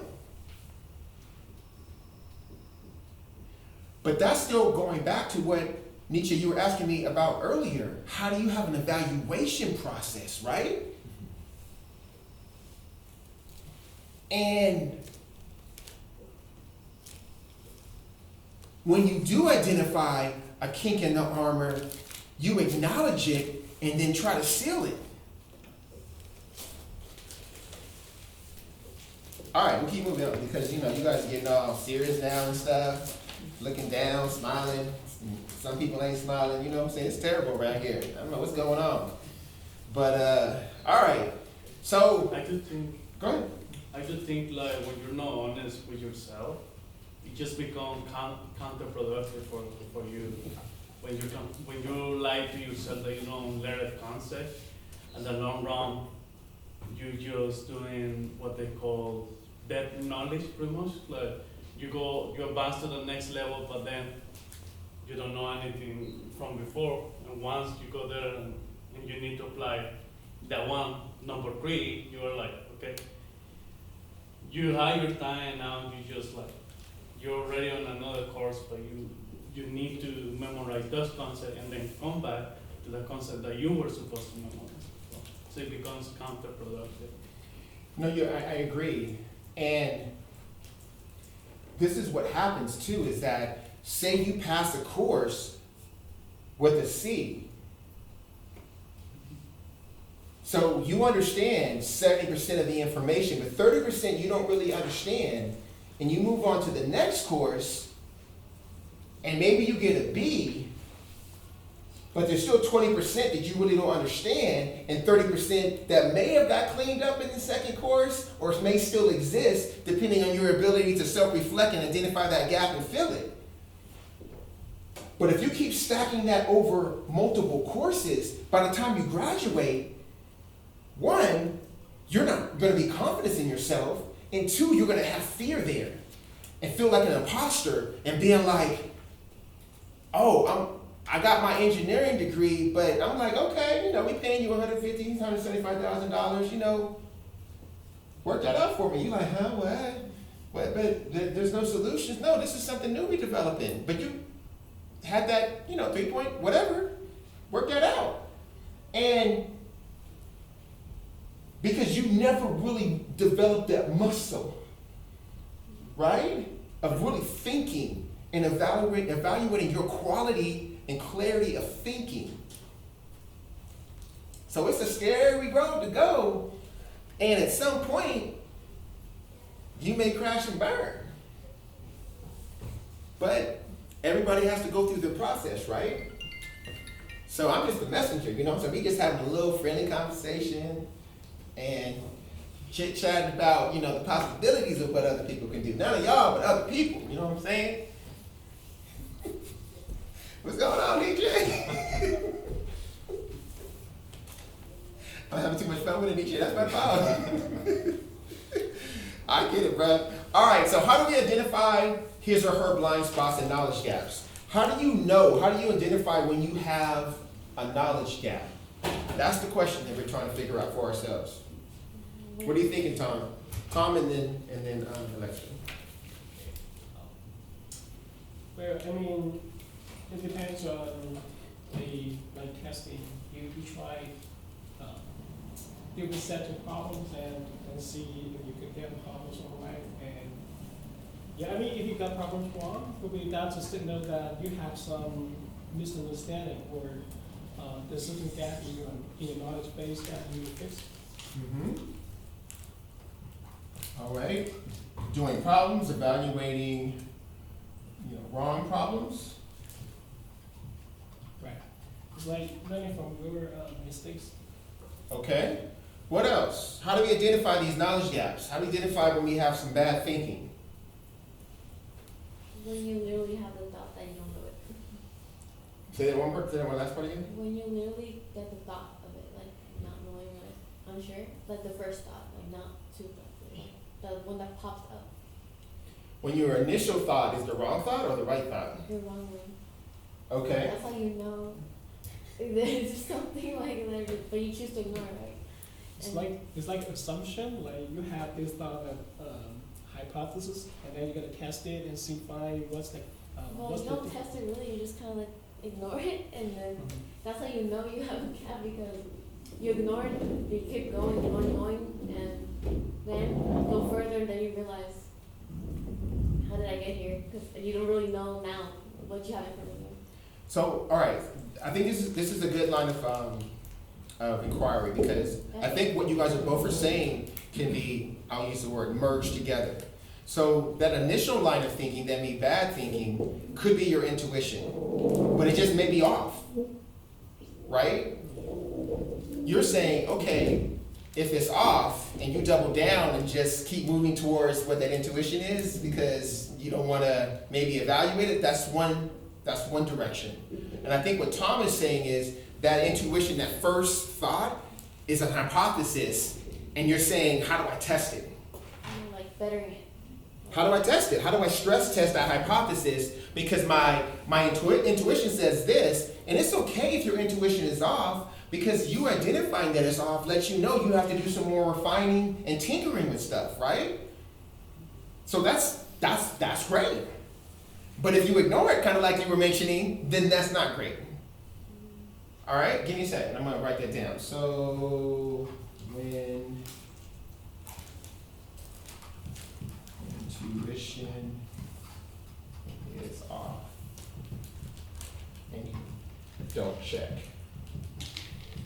But that's still going back to what, Nietzsche, you were asking me about earlier. How do you have an evaluation process, right? And when you do identify a kink in the armor, you acknowledge it and then try to seal it. All right, we'll keep moving on because, you know, you guys are getting all serious now and stuff, looking down, smiling. Some people ain't smiling, you know what I'm saying? It's terrible right here. I don't know what's going on. But, all right. So, I do think, go ahead. like when you're not honest with yourself, it just becomes counterproductive for you. When you lie to yourself that you don't learn a concept, in the long run, you're just doing what they call depth knowledge, pretty much. Like you advance to the next level, but then you don't know anything from before. And once you go there and you need to apply that one, number 3, you are like, okay. You have your time now, you're already on another course, but you need to memorize those concepts and then come back to the concept that you were supposed to memorize. So it becomes counterproductive. No, I agree. And this is what happens too, is that say you pass a course with a C, So you understand 70% of the information, but 30% you don't really understand, and you move on to the next course, and maybe you get a B, but there's still 20% that you really don't understand, and 30% that may have got cleaned up in the second course, or may still exist, depending on your ability to self-reflect and identify that gap and fill it. But if you keep stacking that over multiple courses, by the time you graduate, one, you're not going to be confident in yourself, and two, you're going to have fear there and feel like an imposter and being like, oh, I got my engineering degree, but I'm like, okay, you know, we paying you $150,000, $175,000, work that out for me. You're like, huh, what? But there's no solutions. No, this is something new we developing. But you had that, 3-point, whatever, work that out. And because you never really developed that muscle, right? Of really thinking and evaluating your quality and clarity of thinking. So it's a scary road to go. And at some point, you may crash and burn. But everybody has to go through the process, right? So I'm just a messenger, so we just having a little friendly conversation and chit-chatting about, the possibilities of what other people can do. None of y'all, but other people, you know what I'm saying? What's going on, DJ? I'm having too much fun with it, DJ. That's my fault. I get it, bro. All right, so how do we identify his or her blind spots and knowledge gaps? How do you identify when you have a knowledge gap? That's the question that we're trying to figure out for ourselves. What are you thinking, Tom? Tom and then Alexa. Well, I mean, it depends on the testing. You try you will set your problems and see if you could get the problems all right. And yeah, I mean, if you got problems wrong, probably that's a signal that you have some misunderstanding or there's certain gap in your knowledge base that you fix. Mm-hmm. All right. Doing problems, evaluating, wrong problems. Right. It's like learning from your mistakes. Okay. What else? How do we identify these knowledge gaps? How do we identify when we have some bad thinking? When you literally have the thought that you don't know it. Say that one more. Say that one last part again. When you literally get the thought of it, like not knowing what it's unsure, like the first thought, like not two thoughts, like the one that pops up. When your initial thought is the wrong thought or the right thought? The wrong one. Okay. That's how you know there's something like that, but you choose to ignore it, right? It's like assumption. Like you have this thought of hypothesis, and then you're gonna test it and see what's the Well, you don't test it really. You just kind of like ignore it, and then that's how you know you have a gap because you ignore it, you keep going, and then go further, and then you realize, how did I get here? Because you don't really know now what you have in front of you. So, all right. I think this is a good line of inquiry because I think what you guys are both are saying can be, I'll use the word, merged together. So that initial line of thinking, that may be bad thinking, could be your intuition, but it just may be off, right? You're saying, okay, if it's off and you double down and just keep moving towards what that intuition is because you don't want to maybe evaluate it, that's one direction. And I think what Tom is saying is that intuition, that first thought, is a hypothesis, and you're saying, how do I test it? Like bettering it. How do I test it? How do I stress test that hypothesis? Because my intuition says this, and it's okay if your intuition is off, because you identifying that it's off lets you know you have to do some more refining and tinkering with stuff, right? So that's great. But if you ignore it, kind of like you were mentioning, then that's not great. All right, give me a second. I'm going to write that down. So, when intuition is off, and you don't check.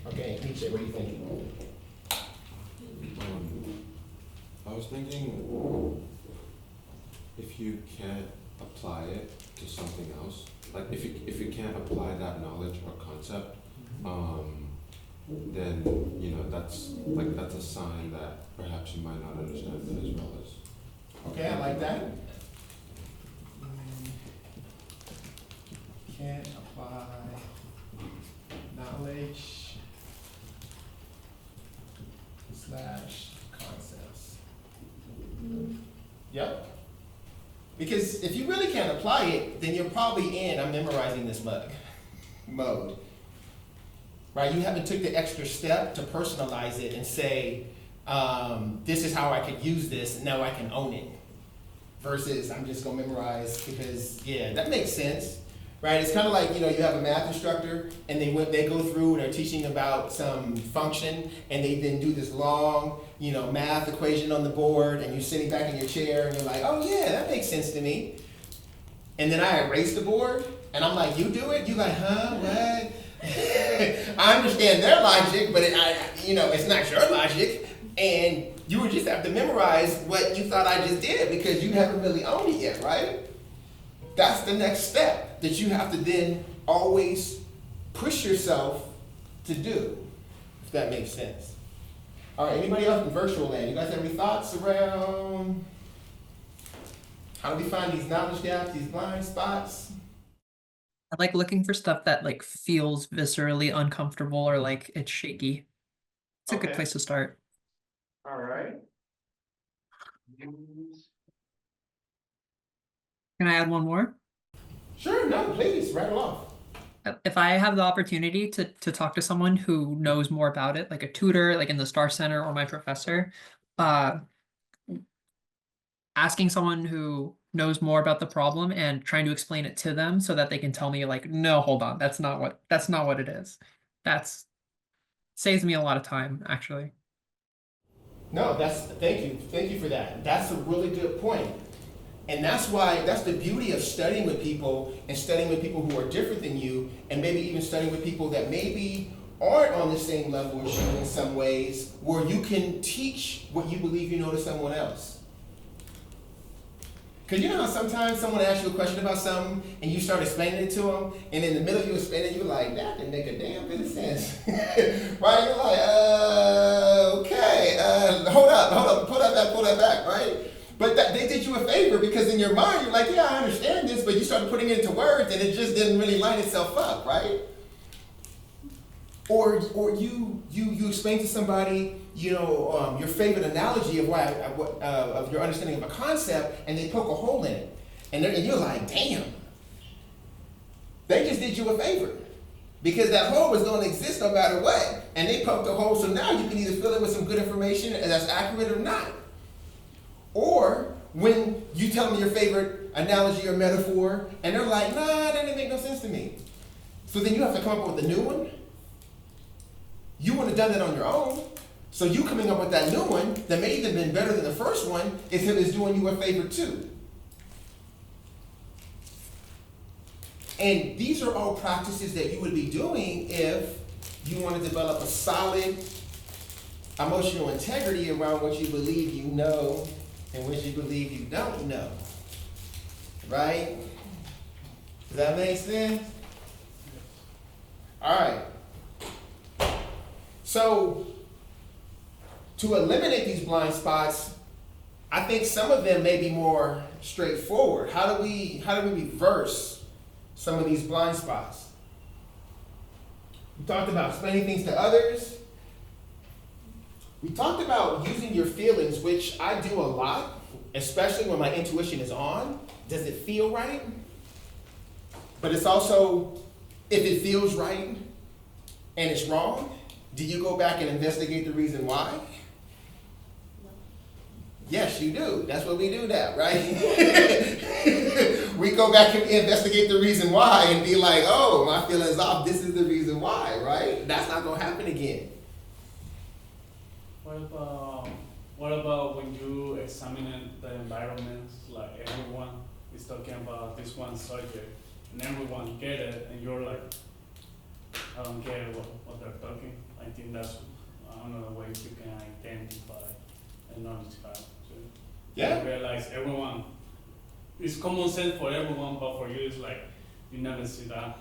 Okay, Nietzsche, what are you thinking? was thinking if you can't apply it to something else, like if you can't apply that knowledge or concept, then that's a sign that perhaps you might not understand it as well as. Okay, I like that. Can't apply knowledge / concepts. Yep. Because if you really can't apply it, then you're probably in I'm memorizing this mode. Right? You haven't took the extra step to personalize it and say, this is how I could use this, and now I can own it. Versus I'm just gonna memorize because, yeah, that makes sense. Right? It's kind of like, you have a math instructor and they go through and they're teaching about some function and they then do this long, math equation on the board and you're sitting back in your chair and you're like, oh yeah, that makes sense to me. And then I erase the board and I'm like, you do it? You're like, huh, what? I understand their logic, but it's not your logic. And you would just have to memorize what you thought I just did because you haven't really owned it yet, right? That's the next step that you have to then always push yourself to do, if that makes sense. All right, anybody else in virtual land? You guys have any thoughts around how do we find these knowledge gaps, these blind spots? I like looking for stuff that like feels viscerally uncomfortable or like it's shaky. It's a good Okay. place to start. All right. Can I add one more? Sure, no, please, rattle off. If I have the opportunity to talk to someone who knows more about it, like a tutor, like in the Star Center or my professor, asking someone who knows more about the problem and trying to explain it to them so that they can tell me like, no, hold on, that's not what it is. That's saves me a lot of time, actually. No, thank you for that. That's a really good point. And that's the beauty of studying with people and studying with people who are different than you, and maybe even studying with people that maybe aren't on the same level as you in some ways, where you can teach what you believe you know to someone else. Because you know how sometimes someone asks you a question about something and you start explaining it to them, and in the middle of you explaining, you're like, that didn't make a damn bit of sense. Right? You're like, okay, hold up, pull that back, right? But they did you a favor because in your mind, you're like, yeah, I understand this, but you started putting it into words and it just didn't really line itself up, right? Or you explain to somebody, your favorite analogy of of your understanding of a concept, and they poke a hole in it, and you're like, damn, they just did you a favor because that hole was going to exist no matter what, and they poked a hole, so now you can either fill it with some good information that's accurate or not. Or when you tell them your favorite analogy or metaphor, and they're like, nah, that didn't make no sense to me. So then you have to come up with a new one. You wouldn't have done that on your own. So you coming up with that new one that may even been better than the first one is doing you a favor too. And these are all practices that you would be doing if you want to develop a solid emotional integrity around what you believe you know and what you believe you don't know. Right? Does that make sense? All right. So, to eliminate these blind spots, I think some of them may be more straightforward. How do we reverse some of these blind spots? We talked about explaining things to others. We talked about using your feelings, which I do a lot, especially when my intuition is on. Does it feel right? But it's also, if it feels right and it's wrong, do you go back and investigate the reason why? No. Yes, you do. That's what we do now, right? We go back and investigate the reason why and be like, oh, my feeling's off. This is the reason why, right? That's not going to happen again. What about when you examine the environment, like everyone is talking about this one subject, and everyone get it, and you're like, I don't get what they're talking. I think that's another way you can identify and knowledge gap. Yeah. I realize everyone, it's common sense for everyone, but for you, it's like, you never see that.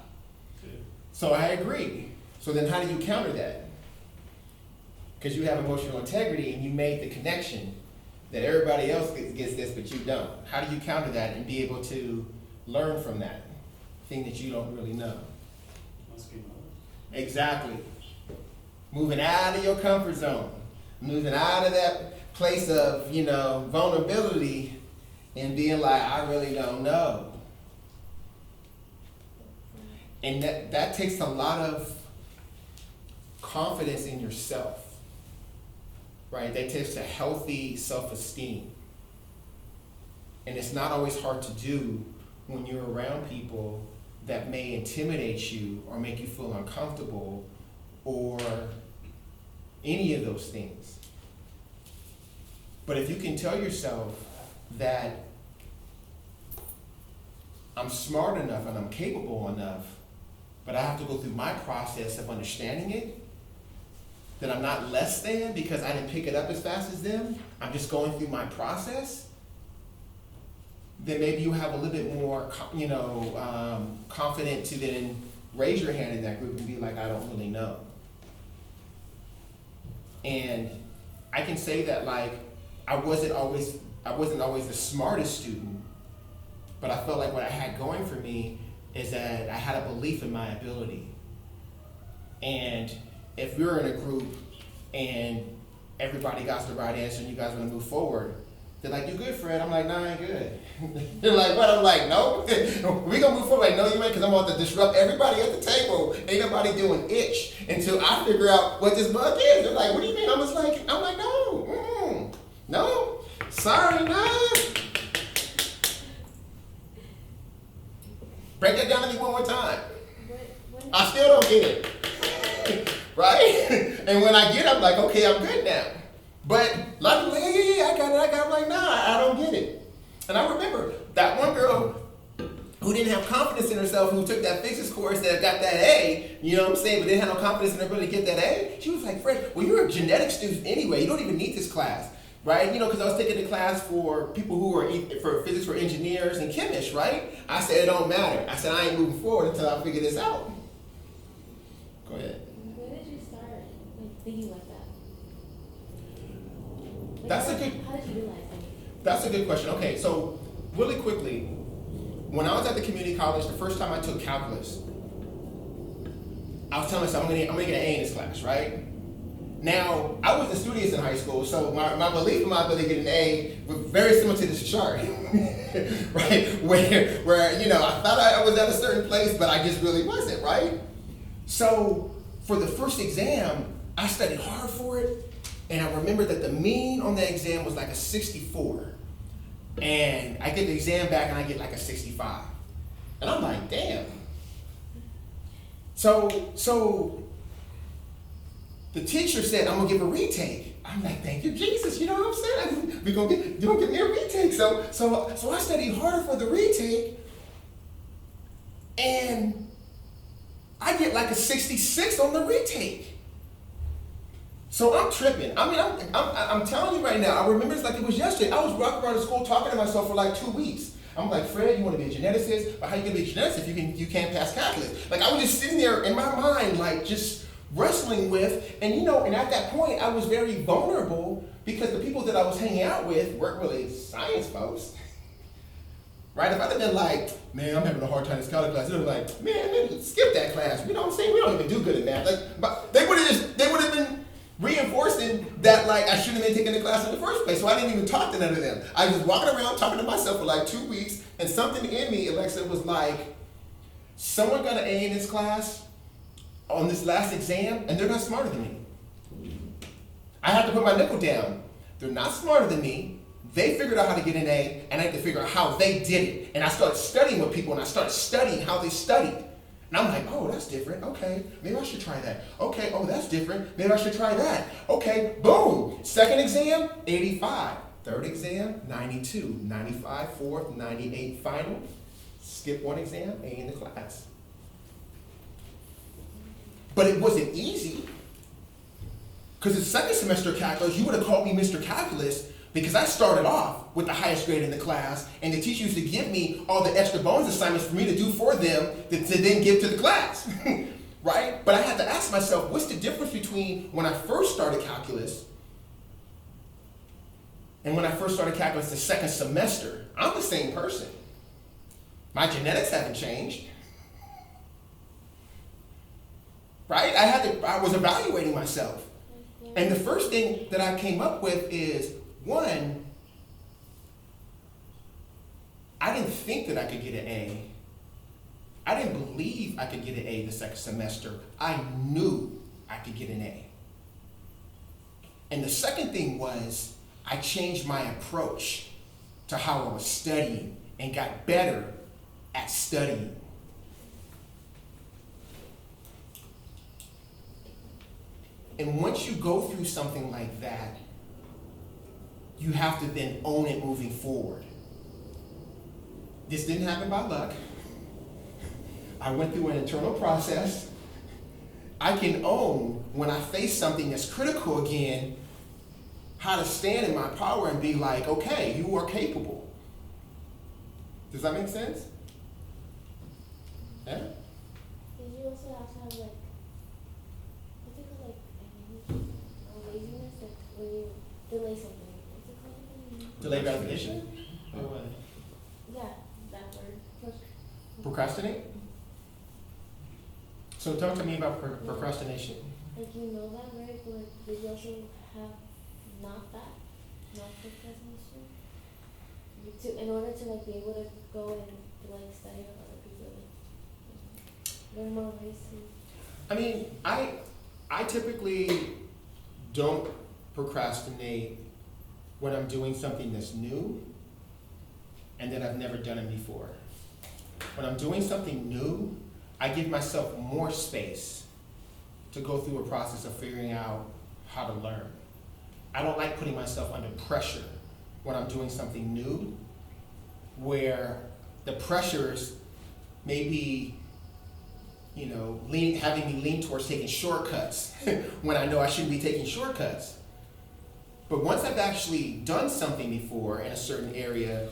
So I agree. So then how do you counter that? Because you have emotional integrity and you made the connection that everybody else gets this, but you don't. How do you counter that and be able to learn from that thing that you don't really know? Asking others. Exactly. Moving out of your comfort zone. Moving out of that place of, vulnerability and being like, I really don't know. And that takes a lot of confidence in yourself, right? That takes a healthy self-esteem. And it's not always hard to do when you're around people that may intimidate you or make you feel uncomfortable or any of those things. But if you can tell yourself that I'm smart enough and I'm capable enough, but I have to go through my process of understanding it, that I'm not less than because I didn't pick it up as fast as them, I'm just going through my process, then maybe you have a little bit more, confident to then raise your hand in that group and be like, I don't really know. And I can say that I wasn't always the smartest student, but I felt like what I had going for me is that I had a belief in my ability. And if we're in a group and everybody got the right answer and you guys want to move forward, they're like, you good, Fred? I'm like, no, I ain't good. They're like, what? I'm like, no. We gonna move forward. Like, no, you ain't, because I'm about to disrupt everybody at the table. Ain't nobody doing itch until I figure out what this bug is. They're like, what do you mean? I'm like, no, no, sorry, no. Break that down to me one more time. I still don't get it. Right? And when I get it, I'm like, okay, I'm good now. But a lot of people like, yeah, I got it. I'm like, nah, I don't get it. And I remember that one girl who didn't have confidence in herself, who took that physics course that got that A, you know what I'm saying, but didn't have no confidence in her ability to get that A. She was like, Fred, well, you're a genetics student anyway. You don't even need this class, right? Because I was taking the class for people who are for physics for engineers and chemists, right? I said, it don't matter. I said, I ain't moving forward until I figure this out. Go ahead. When did you start thinking like that? That's a good. How did you realize that? That's a good question. Okay, so really quickly, when I was at the community college, the first time I took calculus, I was telling myself I'm gonna get an A in this class, right? Now, I was a studious in high school, so my belief in my ability to get an A was very similar to this chart, right? Where I thought I was at a certain place, but I just really wasn't, right? So for the first exam, I studied hard for it. And I remember that the mean on the exam was like a 64. And I get the exam back and I get like a 65. And I'm like, damn. So the teacher said, I'm gonna give a retake. I'm like, thank you, Jesus, you know what I'm saying? You're gonna give me a retake. So I studied harder for the retake. And I get like a 66 on the retake. So I'm tripping. I mean, I'm telling you right now, I remember it's like it was yesterday. I was walking around the school talking to myself for like 2 weeks. I'm like, Fred, you want to be a geneticist? But how you gonna be a geneticist if you can't pass calculus? Like I was just sitting there in my mind, like just wrestling with, and and at that point I was very vulnerable because the people that I was hanging out with weren't really science folks. Right? If I'd have been like, man, I'm having a hard time in this calculus class, they'd have been like, man, skip that class. You know what I'm saying? We don't even do good at math. Like, but they would have been reinforcing that like I shouldn't have been taking the class in the first place. So I didn't even talk to none of them. I was walking around talking to myself for like 2 weeks, and something in me, Alexa, was like, someone got an A in this class on this last exam, and they're not smarter than me. I have to put my nickel down. They're not smarter than me. They figured out how to get an A, and I had to figure out how they did it. And I started studying with people, and I started studying how they studied. And I'm like, oh, that's different. Okay, maybe I should try that. Okay, oh, that's different. Maybe I should try that. Okay, boom. Second exam, 85. Third exam, 92. 95, fourth, 98 final. Skip one exam, A in the class. But it wasn't easy. Because the second semester calculus, you would have called me Mr. Calculus, Because I started off with the highest grade in the class, and the teacher used to give me all the extra bonus assignments for me to do for them to then give to the class, right? But I had to ask myself, what's the difference between when I first started calculus and when I first started calculus the second semester? I'm the same person. My genetics haven't changed, right? I was evaluating myself. And the first thing that I came up with is, one, I didn't think that I could get an A. I didn't believe I could get an A the second semester. I knew I could get an A. And the second thing was, I changed my approach to how I was studying and got better at studying. And once you go through something like that, you have to then own it moving forward. This didn't happen by luck. I went through an internal process. I can own when I face something that's critical again, how to stand in my power and be like, okay, you are capable. Does that make sense? Yeah? Did you also have to have like, what's it called, like, laziness, like when you delay something? What's it called again? Delay gratification? Or what? Yeah, that word. Procrastinate? So talk to me about procrastination. Like you know that, right? But like, did you also have not that, not procrastination? In order to like be able to go and like study with other people, like, learn more ways to. I mean, I typically don't procrastinate when I'm doing something that's new and that I've never done it before. When I'm doing something new, I give myself more space to go through a process of figuring out how to learn. I don't like putting myself under pressure when I'm doing something new, where the pressures may be, having me lean towards taking shortcuts when I know I shouldn't be taking shortcuts. But once I've actually done something before in a certain area,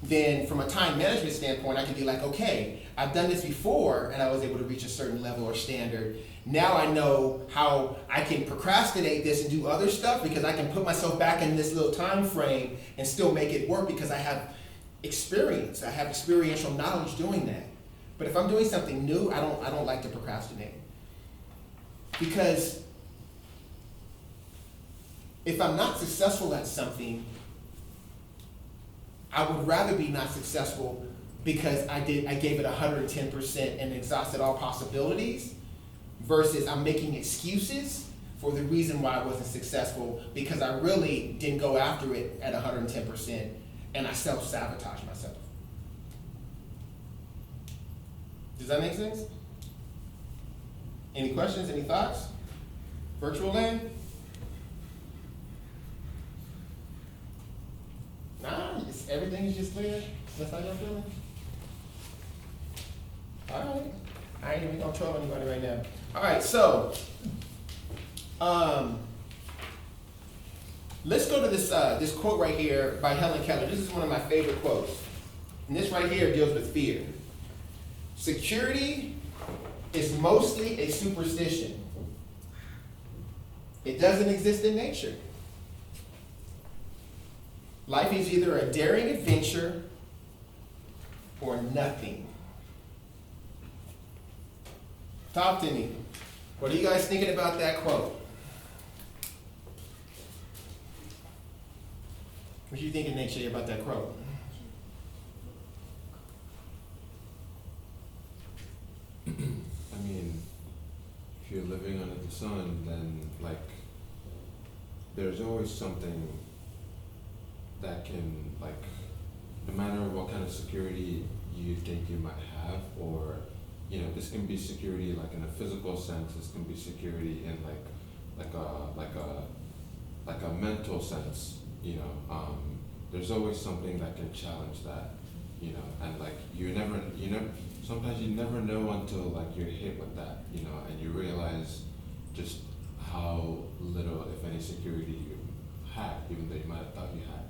then from a time management standpoint, I can be like, okay, I've done this before and I was able to reach a certain level or standard. Now I know how I can procrastinate this and do other stuff because I can put myself back in this little time frame and still make it work because I have experience. I have experiential knowledge doing that. But if I'm doing something new, I don't like to procrastinate. Because if I'm not successful at something, I would rather be not successful because I gave it 110% and exhausted all possibilities, versus I'm making excuses for the reason why I wasn't successful because I really didn't go after it at 110% and I self-sabotage myself. Does that make sense? Any questions, any thoughts? Virtual land? Nah, everything is just clear. That's how y'all feeling? All right. I ain't even gonna troll anybody right now. All right, so let's go to this quote right here by Helen Keller. This is one of my favorite quotes. And this right here deals with fear. Security is mostly a superstition. It doesn't exist in nature. Life is either a daring adventure or nothing. Talk to me. What are you guys thinking about that quote? What are you thinking, Nate Shea, about that quote? I mean, if you're living under the sun, then there's always something that can, no matter what kind of security you think you might have, or this can be security in a physical sense. This can be security in a mental sense. There's always something that can challenge that. And you never. Sometimes you never know until you're hit with that. And you realize just how little, if any, security you had, even though you might have thought you had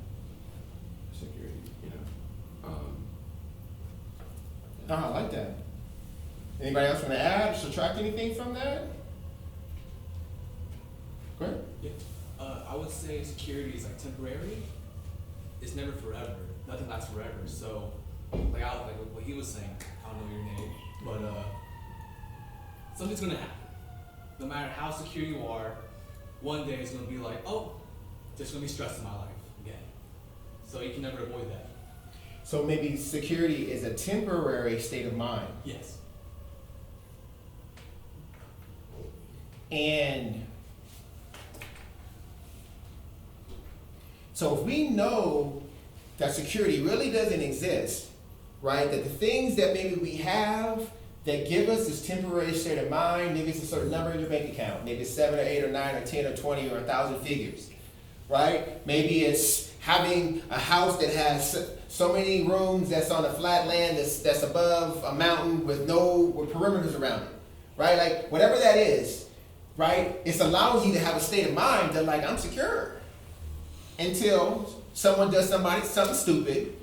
security, you know. Oh, I like that. Anybody else want to add, subtract anything from that? Go ahead. Yeah. I would say security is like temporary. It's never forever. Nothing lasts forever. So, like what he was saying. I don't know your name, but something's gonna happen. No matter how secure you are, one day it's gonna be like, oh, there's gonna be stress in my life again. So you can never avoid that. So maybe security is a temporary state of mind. Yes. And so if we know that security really doesn't exist, right? That the things that maybe we have that give us this temporary state of mind, maybe it's a certain number in your bank account, maybe it's 7 or 8 or 9 or 10 or 20 or 1,000 figures, right? Maybe it's having a house that has so many rooms that's on a flat land that's above a mountain with perimeters around it, right? Like whatever that is, right? It's allowing you to have a state of mind that like, I'm secure. Until someone does something stupid,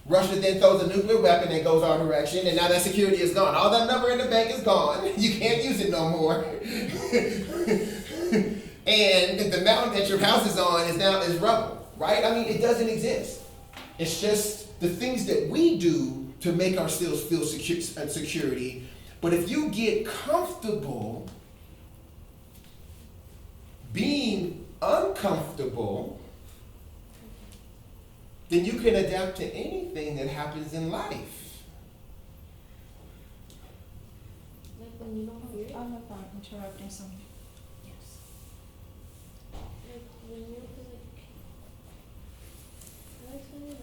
Russia then throws a nuclear weapon that goes our direction, and now that security is gone. All that number in the bank is gone. You can't use it no more. And the mountain that your house is on is rubble, right? I mean, it doesn't exist. It's just the things that we do to make ourselves feel security. But if you get comfortable being uncomfortable, then you can adapt to anything that happens in life. Like when you don't fear it. I'm not interrupting something. Yes. Like when you like, how do I explain it?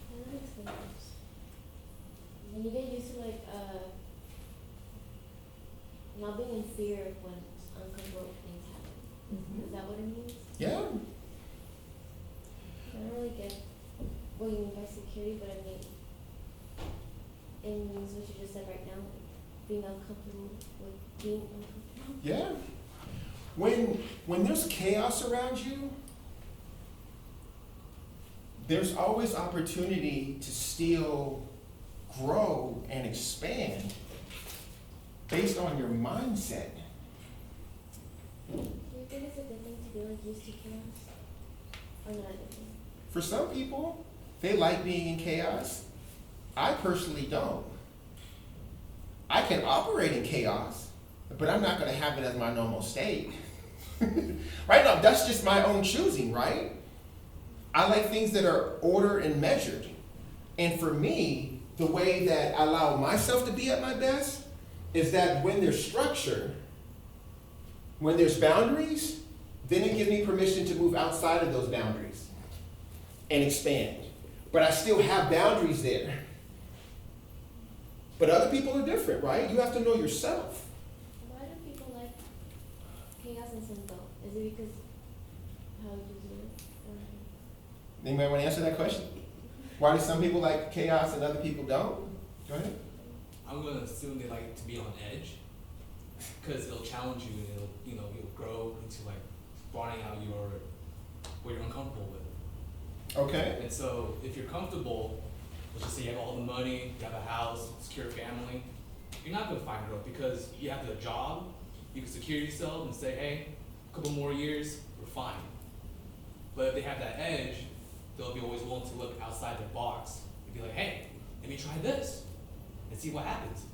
How do I explain this? When you get used to like not being in fear when uncomfortable things happen. Is that what it means? Yeah. I don't really get what you mean by security, but I mean, it means what you just said right now, being uncomfortable with being uncomfortable. Yeah. When there's chaos around you, there's always opportunity to still grow and expand based on your mindset. Do you think it's a good thing to be like used to chaos? Or not a good thing? For some people, they like being in chaos. I personally don't. I can operate in chaos, but I'm not going to have it as my normal state. Right now, that's just my own choosing, right? I like things that are ordered and measured. And for me, the way that I allow myself to be at my best is that when there's structure, when there's boundaries, then it gives me permission to move outside of those boundaries and expand. But I still have boundaries there. But other people are different, right? You have to know yourself. Why do people like chaos and some don't? Is it because how you do it? Anybody want to answer that question? Why do some people like chaos and other people don't? Go ahead. I'm gonna assume they like to be on edge, because it'll challenge you and you'll grow into like spawning out what you're uncomfortable with. Okay. And so if you're comfortable, let's just say you have all the money, you have a house, secure family, you're not gonna find growth because you have the job, you can secure yourself and say, hey, a couple more years, we're fine. But if they have that edge, they'll be always willing to look outside the box and be like, hey, let me try this and see what happens.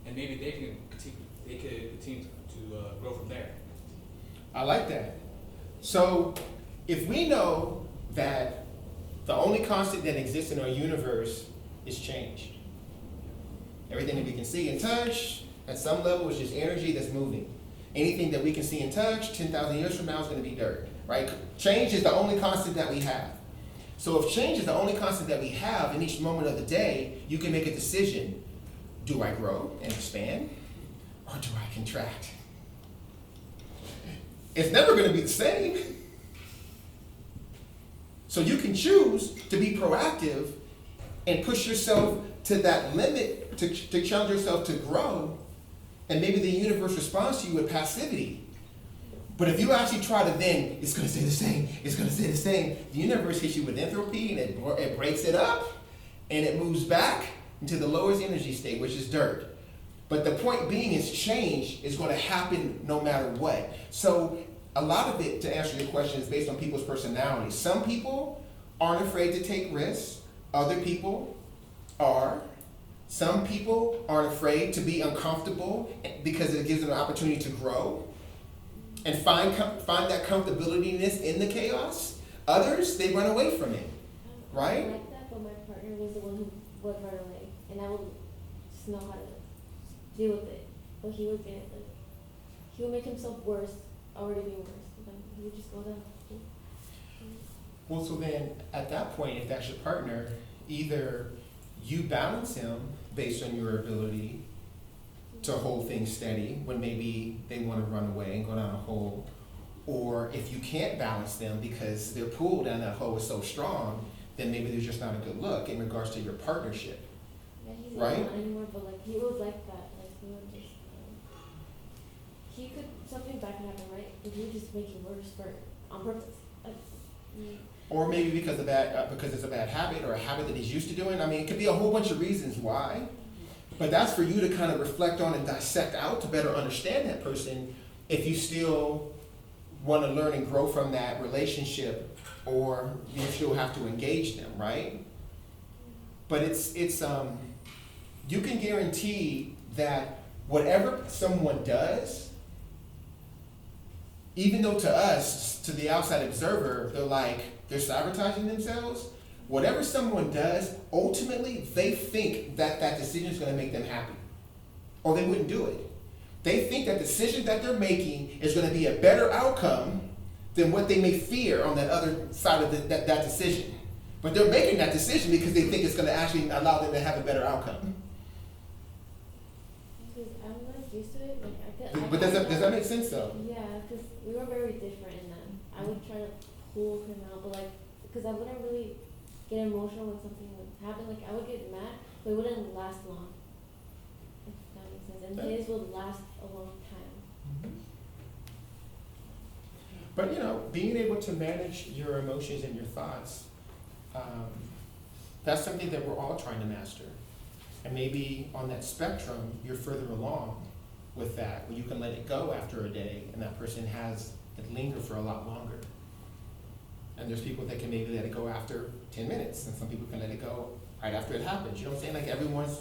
And maybe they could continue to grow from there. I like that. So if we know that the only constant that exists in our universe is change, everything that we can see and touch at some level is just energy that's moving. Anything that we can see and touch 10,000 years from now is going to be dirt, right? Change is the only constant that we have. So if change is the only constant that we have in each moment of the day, you can make a decision. Do I grow and expand, or do I contract? It's never going to be the same. So you can choose to be proactive and push yourself to that limit, to challenge yourself to grow, and maybe the universe responds to you with passivity. But if you actually try to then, it's gonna stay the same, it's gonna stay the same, the universe hits you with entropy and it breaks it up and it moves back into the lowest energy state, which is dirt. But the point being is change is gonna happen no matter what. So a lot of it, to answer your question, is based on people's personalities. Some people aren't afraid to take risks, other people are. Some people aren't afraid to be uncomfortable because it gives them an opportunity to grow and find that comfortability-ness in the chaos. Others, they run away from it, I right? like that, but my partner was the one who would run away, and I would just know how to deal with it. But he would get like, he would make himself worse, already being worse. Like, he would just go down. Well, so then at that point, if that's your partner, either you balance him based on your ability to hold things steady when maybe they want to run away and go down a hole, or if you can't balance them because their pull down that hole is so strong, then maybe there's just not a good look in regards to your partnership. Yeah, he's Right? not anymore, but like he was like that. Like he would just, he could something bad could happen, right? And he would just make it worse for on purpose. Like, Or maybe because it's a bad habit or a habit that he's used to doing. I mean, it could be a whole bunch of reasons why. But that's for you to kind of reflect on and dissect out to better understand that person if you still want to learn and grow from that relationship, or you still have to engage them, right? But it's you can guarantee that whatever someone does, even though to us, to the outside observer, they're sabotaging themselves, whatever someone does, ultimately they think that that decision is going to make them happy, or they wouldn't do it. They think that the decision that they're making is going to be a better outcome than what they may fear on that other side of that decision. But they're making that decision because they think it's going to actually allow them to have a better outcome. because I'm like used to it. Like I could. But does that make sense though? Yeah, because we were very different in that. I would try to pull him out, but like, because I wouldn't really get emotional when something would happen. Like I would get mad, but it wouldn't last long. If that makes sense. And his would last a long time. But being able to manage your emotions and your thoughts, that's something that we're all trying to master. And maybe on that spectrum, you're further along with that, where you can let it go after a day, and that person has it linger for a lot longer. And there's people that can maybe let it go after 10 minutes, and some people can let it go right after it happens. You know what I'm saying? Like everyone's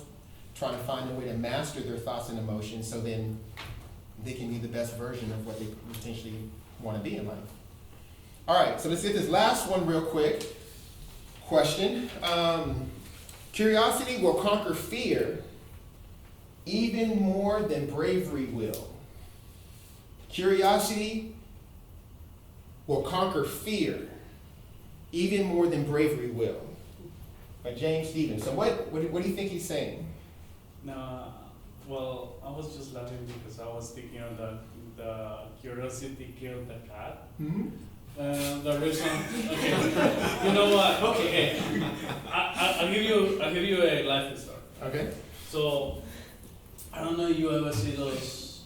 trying to find a way to master their thoughts and emotions so then they can be the best version of what they potentially want to be in life. All right, so let's get this last one real quick. Question. Curiosity will conquer fear even more than bravery will. Curiosity will conquer fear even more than bravery will. By James Stevens. So what do you think he's saying? No, well, I was just laughing because I was thinking of the curiosity killed the cat. Mm-hmm. The reason, okay, you know what? Okay, I'll give you a life story. Okay. So, I don't know if you ever see those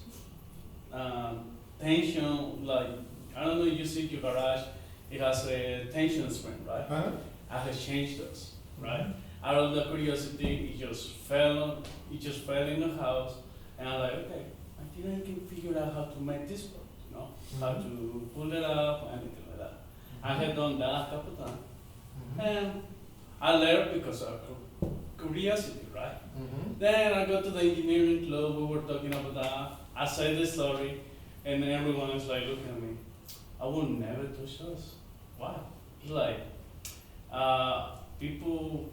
tension, like, I don't know if you see your garage, it has a tension spring, right? Uh-huh. I have changed those, right? Out of the curiosity, it just fell in the house, and I'm like, okay, I think I can figure out how to make this work, how to pull it up, and anything like that. I had done that a couple times, and I learned because of curiosity, right? Mm-hmm. Then I go to the engineering club, we were talking about that, I said the story, and everyone is like looking at me. I will never touch those. Why? It's like, people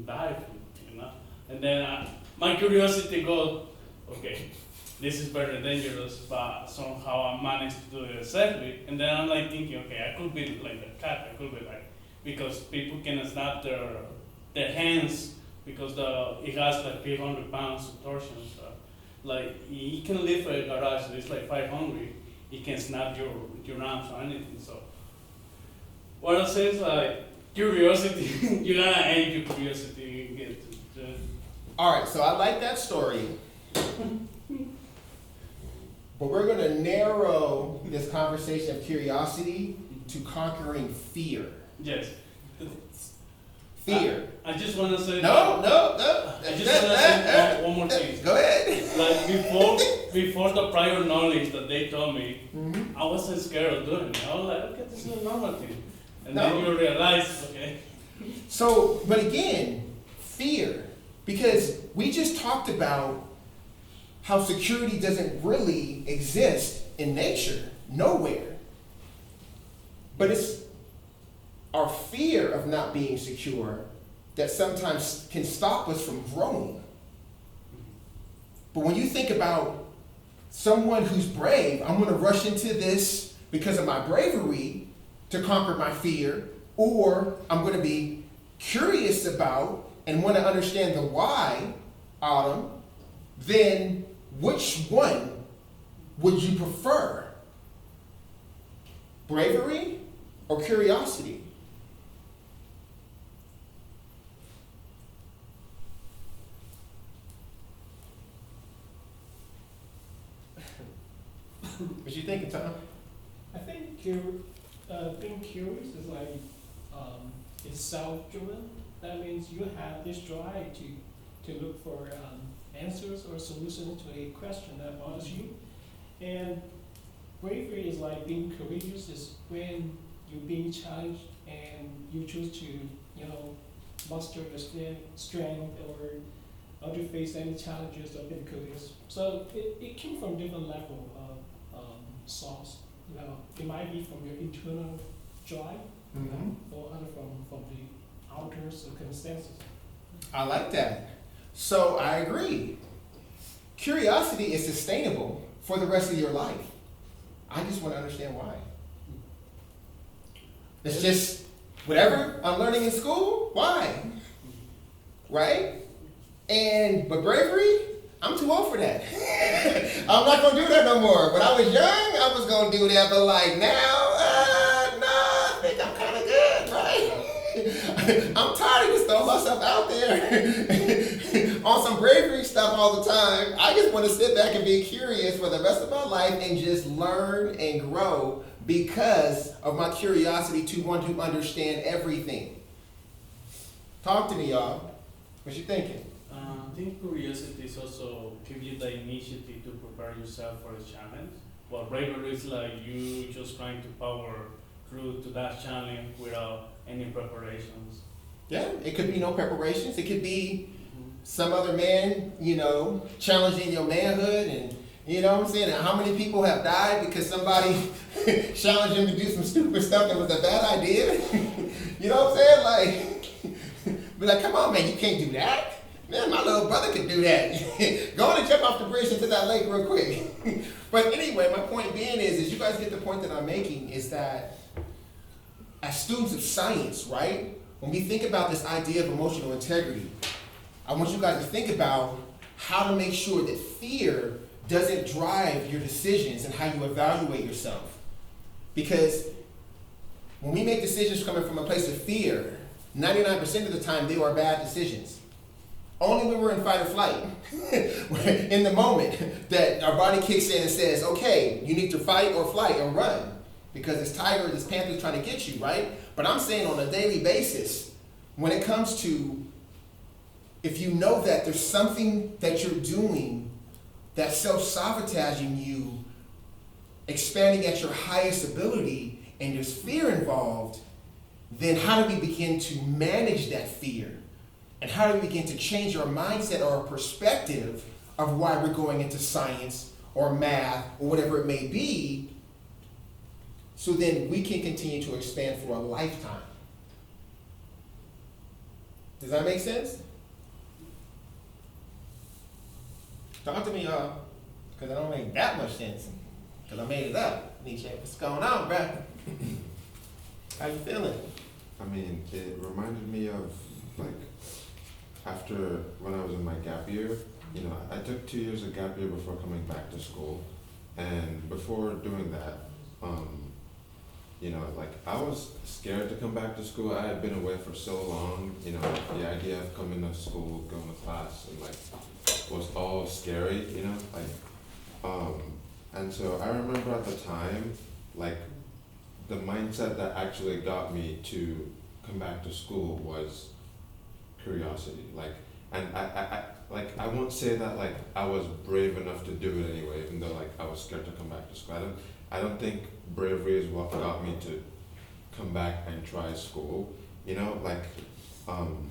die from it, And then my curiosity goes, okay, this is very dangerous, but somehow I managed to do it safely. And then I'm like thinking, okay, I could be like the cat, I could be like, because people can snap their hands because it has like 300 pounds of torsion. So like he can live for a garage, so it's like 500. He can snap your arms or anything. So what I say is like curiosity. You gotta end your curiosity and get to All right, so I like that story. but we're going to narrow this conversation of curiosity to conquering fear. Yes. Fear. I just want to say. No. I just want to say one more thing. Go ahead. Like before the prior knowledge that they told me, Mhm. I wasn't scared of doing it. I was like, okay, this is a normal thing. And No. then you realize, okay. So, but again, fear. Because we just talked about how security doesn't really exist in nature, nowhere. But it's our fear of not being secure that sometimes can stop us from growing. But when you think about someone who's brave, I'm going to rush into this because of my bravery to conquer my fear, or I'm going to be curious about and want to understand the why, Autumn, then which one would you prefer? Bravery or curiosity? What you thinking, Tom? I think being curious is like it's self-driven. That means you have this drive to look for answers or solutions to a question that bothers you. And bravery is like being courageous. Is when you're being challenged and you choose to, muster your strength or to face any challenges or difficulties. So it came from different level of source. It might be from your internal drive, or other from the outer circumstances. I like that. So I agree. Curiosity is sustainable for the rest of your life. I just want to understand why. It's just whatever I'm learning in school, why? Right? But bravery, I'm too old for that. I'm not going to do that no more. When I was young, I was going to do that, but like now, I think I'm kind of good, right? I'm tired of just throwing myself out there on some bravery stuff all the time. I just want to sit back and be curious for the rest of my life and just learn and grow because of my curiosity to want to understand everything. Talk to me, y'all. What you thinking? I think curiosity is also give you the initiative to prepare yourself for a challenge. While bravery is like you just trying to power through to that challenge without any preparations. Yeah, it could be no preparations. It could be some other man, challenging your manhood, and you know what I'm saying? And how many people have died because somebody challenged him to do some stupid stuff that was a bad idea? You know what I'm saying? Like, be like, come on, man, you can't do that. Man, my little brother could do that. Go on and jump off the bridge into that lake real quick. But anyway, my point being is you guys get the point that I'm making, is that as students of science, right, when we think about this idea of emotional integrity, I want you guys to think about how to make sure that fear doesn't drive your decisions and how you evaluate yourself. Because when we make decisions coming from a place of fear, 99% of the time they are bad decisions. Only when we're in fight or flight, in the moment that our body kicks in and says, okay, you need to fight or flight or run because this tiger or this panther is trying to get you, right? But I'm saying on a daily basis, when it comes to, if you know that there's something that you're doing that's self-sabotaging you, expanding at your highest ability, and there's fear involved, then how do we begin to manage that fear? And how do we begin to change our mindset or our perspective of why we're going into science or math or whatever it may be, so then we can continue to expand for a lifetime? Does that make sense? Talk to me, y'all, because I don't make that much sense. Because I made it up. Nietzsche, what's going on, bruh? How you feeling? I mean, it reminded me of, like, after when I was in my gap year, I took 2 years of gap year before coming back to school. And before doing that, I was scared to come back to school. I had been away for so long, the idea of coming to school, going to class, and was all scary, And so I remember at the time, like, the mindset that actually got me to come back to school was curiosity. Like, and like, I won't say that like I was brave enough to do it anyway, even though like I was scared to come back to school. I don't think bravery is what got me to come back and try school. You know, like, and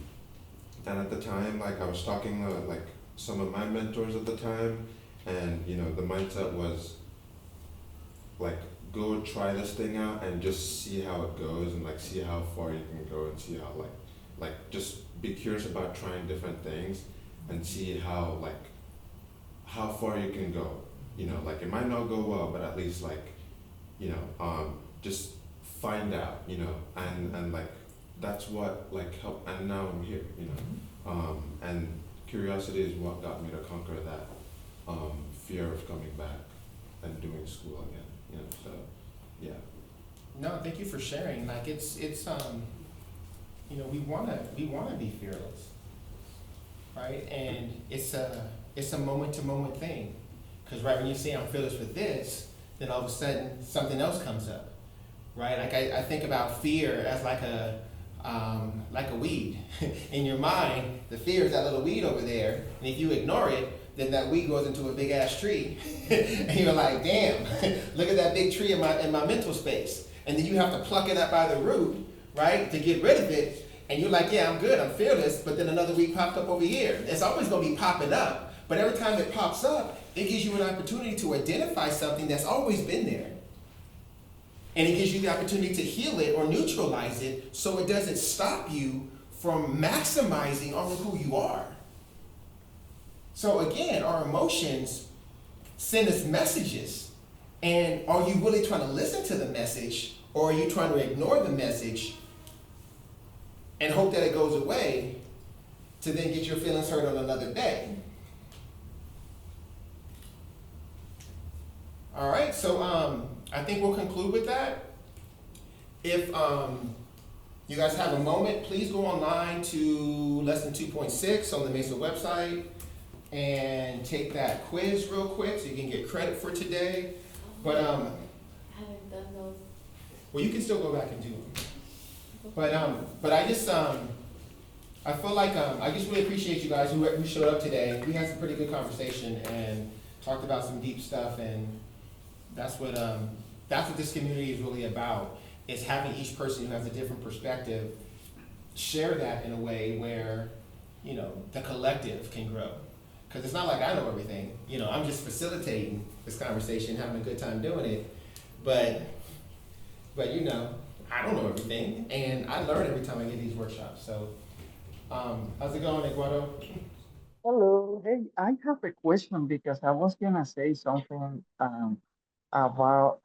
at the time, like I was talking to like some of my mentors at the time, and you know, the mindset was like, go try this thing out and just see how it goes, and like see how far you can go, and see how like just be curious about trying different things and see how like how far you can go. You know, like it might not go well, but at least like, you know, just find out, you know, and like that's what like helped, and now I'm here, you know. And curiosity is what got me to conquer that fear of coming back and doing school again, you know. So yeah. No, thank you for sharing. Like it's you know, we wanna be fearless, right? And it's a moment to moment thing, because right when you say I'm fearless with this, then all of a sudden something else comes up, right? Like I think about fear as like a weed. In your mind, the fear is that little weed over there, and if you ignore it, then that weed grows into a big ass tree. And you're like, damn, look at that big tree in my mental space. And then you have to pluck it up by the root, right, to get rid of it. And you're like, yeah, I'm good, I'm fearless, but then another weed popped up over here. It's always gonna be popping up, but every time it pops up, it gives you an opportunity to identify something that's always been there. And it gives you the opportunity to heal it or neutralize it, so it doesn't stop you from maximizing on who you are. So again, our emotions send us messages. And are you really trying to listen to the message, or are you trying to ignore the message and hope that it goes away to then get your feelings hurt on another day? All right, so I think we'll conclude with that. If you guys have a moment, please go online to Lesson 2.6 on the MESA website and take that quiz real quick so you can get credit for today. But I haven't done those. well, you can still go back and do them. But I just I feel like I just really appreciate you guys who showed up today. We had some pretty good conversation and talked about some deep stuff, and that's what this community is really about. Is having each person who has a different perspective share that in a way where, you know, the collective can grow. Because it's not like I know everything. You know, I'm just facilitating this conversation, having a good time doing it. But you know, I don't know everything, and I learn every time I get these workshops. So, how's it going, Eduardo? Hello. Hey, I have a question because I was gonna say something about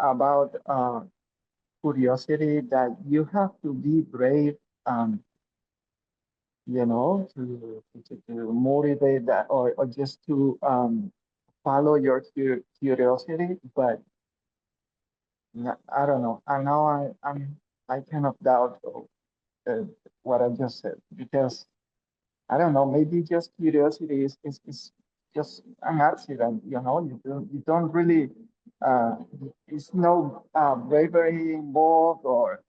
curiosity, that you have to be brave, you know, to motivate that, or just to follow your curiosity. But I don't know. I know I kind of doubt uh, what I just said, because I don't know, maybe just curiosity is just an accident, you know. You don't really it's no bravery involved, or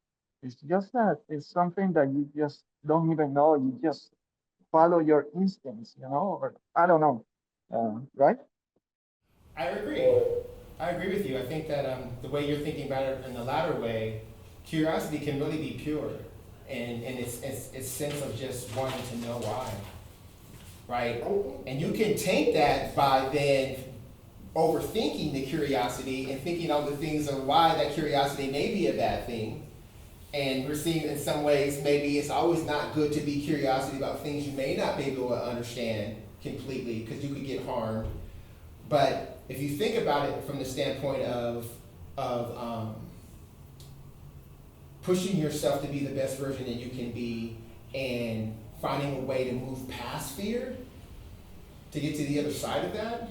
it's just that it's something that you just don't even know. You just follow your instincts, you know, or I don't know. Right? I agree. I agree with you. I think that the way you're thinking about it in the latter way, curiosity can really be pure, and its sense of just wanting to know why, right? And you can take that by then overthinking the curiosity and thinking all the things of why that curiosity may be a bad thing. And we're seeing in some ways maybe it's always not good to be curiosity about things you may not be able to understand completely, because you could get harmed. But if you think about it from the standpoint of pushing yourself to be the best version that you can be, and finding a way to move past fear to get to the other side of that,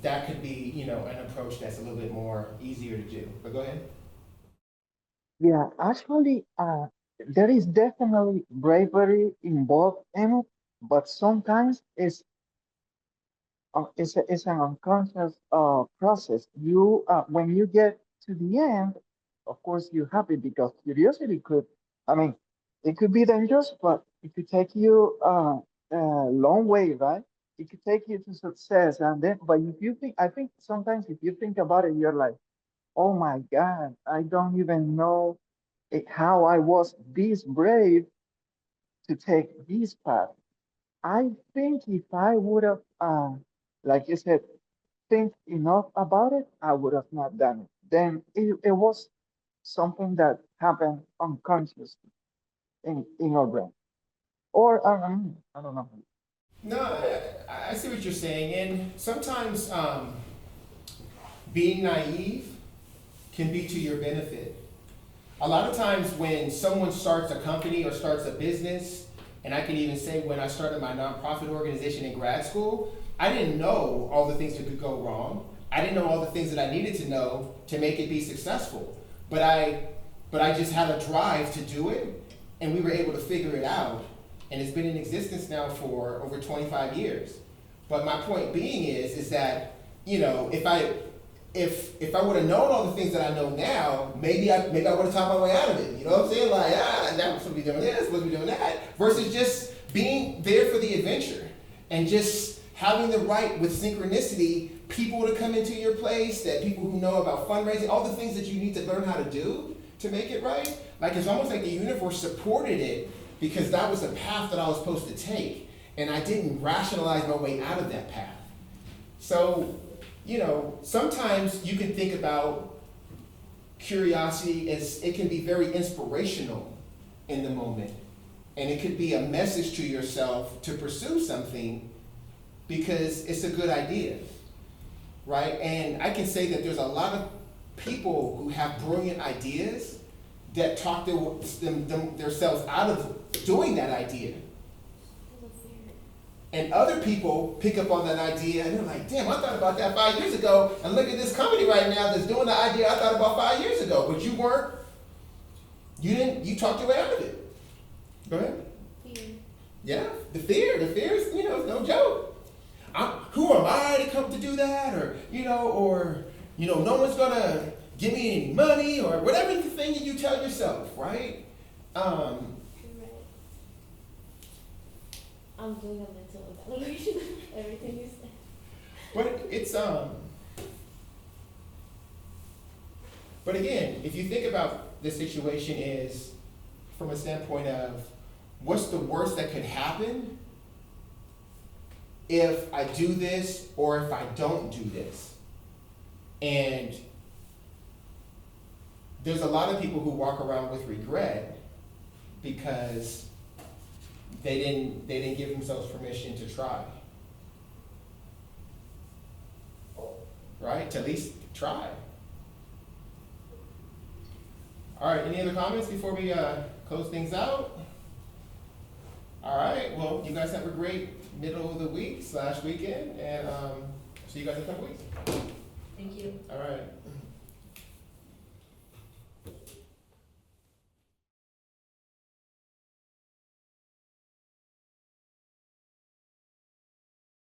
that could be, you know, an approach that's a little bit more easier to do. But go ahead. Yeah, actually, there is definitely bravery involved in it, but sometimes it's it's an unconscious process. You when you get to the end, of course you're happy because curiosity could, I mean, it could be dangerous, but it could take you a long way, right? It could take you to success, and then, but if you think, I think sometimes if you think about it, you're like, oh my God, I don't even know how I was this brave to take this path. I think if I would have, like you said, think enough about it, I would have not done it. Then it was something that happened unconsciously in our brain. Or I don't know. No, I see what you're saying, and sometimes being naive can be to your benefit. A lot of times when someone starts a company or starts a business, and I can even say when I started my nonprofit organization in grad school, I didn't know all the things that could go wrong. I didn't know all the things that I needed to know to make it be successful. But I just had a drive to do it, and we were able to figure it out. And it's been in existence now for over 25 years. But my point being is that, you know, if I would have known all the things that I know now, maybe I would have talked my way out of it. You know what I'm saying? Like, now I'm supposed to be doing this, supposed to be doing that. Versus just being there for the adventure and just having the right with synchronicity, people to come into your place, that people who know about fundraising, all the things that you need to learn how to do to make it right. Like, it's almost like the universe supported it because that was a path that I was supposed to take. And I didn't rationalize my way out of that path. So, you know, sometimes you can think about curiosity as it can be very inspirational in the moment. And it could be a message to yourself to pursue something because it's a good idea, right? And I can say that there's a lot of people who have brilliant ideas that talk themselves out of doing that idea. And other people pick up on that idea and they're like, damn, I thought about that 5 years ago, and look at this company right now that's doing the idea I thought about 5 years ago, but you talked your way out of it. Go ahead. Fear. Yeah, the fear is, you know, no joke. Who am I to come to do that? Or no one's gonna give me any money, or whatever the thing that you tell yourself, right? You're right. I'm doing a mental evaluation of everything you said. But it's but again, if you think about the situation is from a standpoint of what's the worst that could happen if I do this or if I don't do this. And there's a lot of people who walk around with regret because they didn't give themselves permission to try. Right? To at least try. All right, any other comments before we close things out? All right, well, you guys have a great middle of the week / weekend, and see you guys in a couple weeks. Thank you. All right.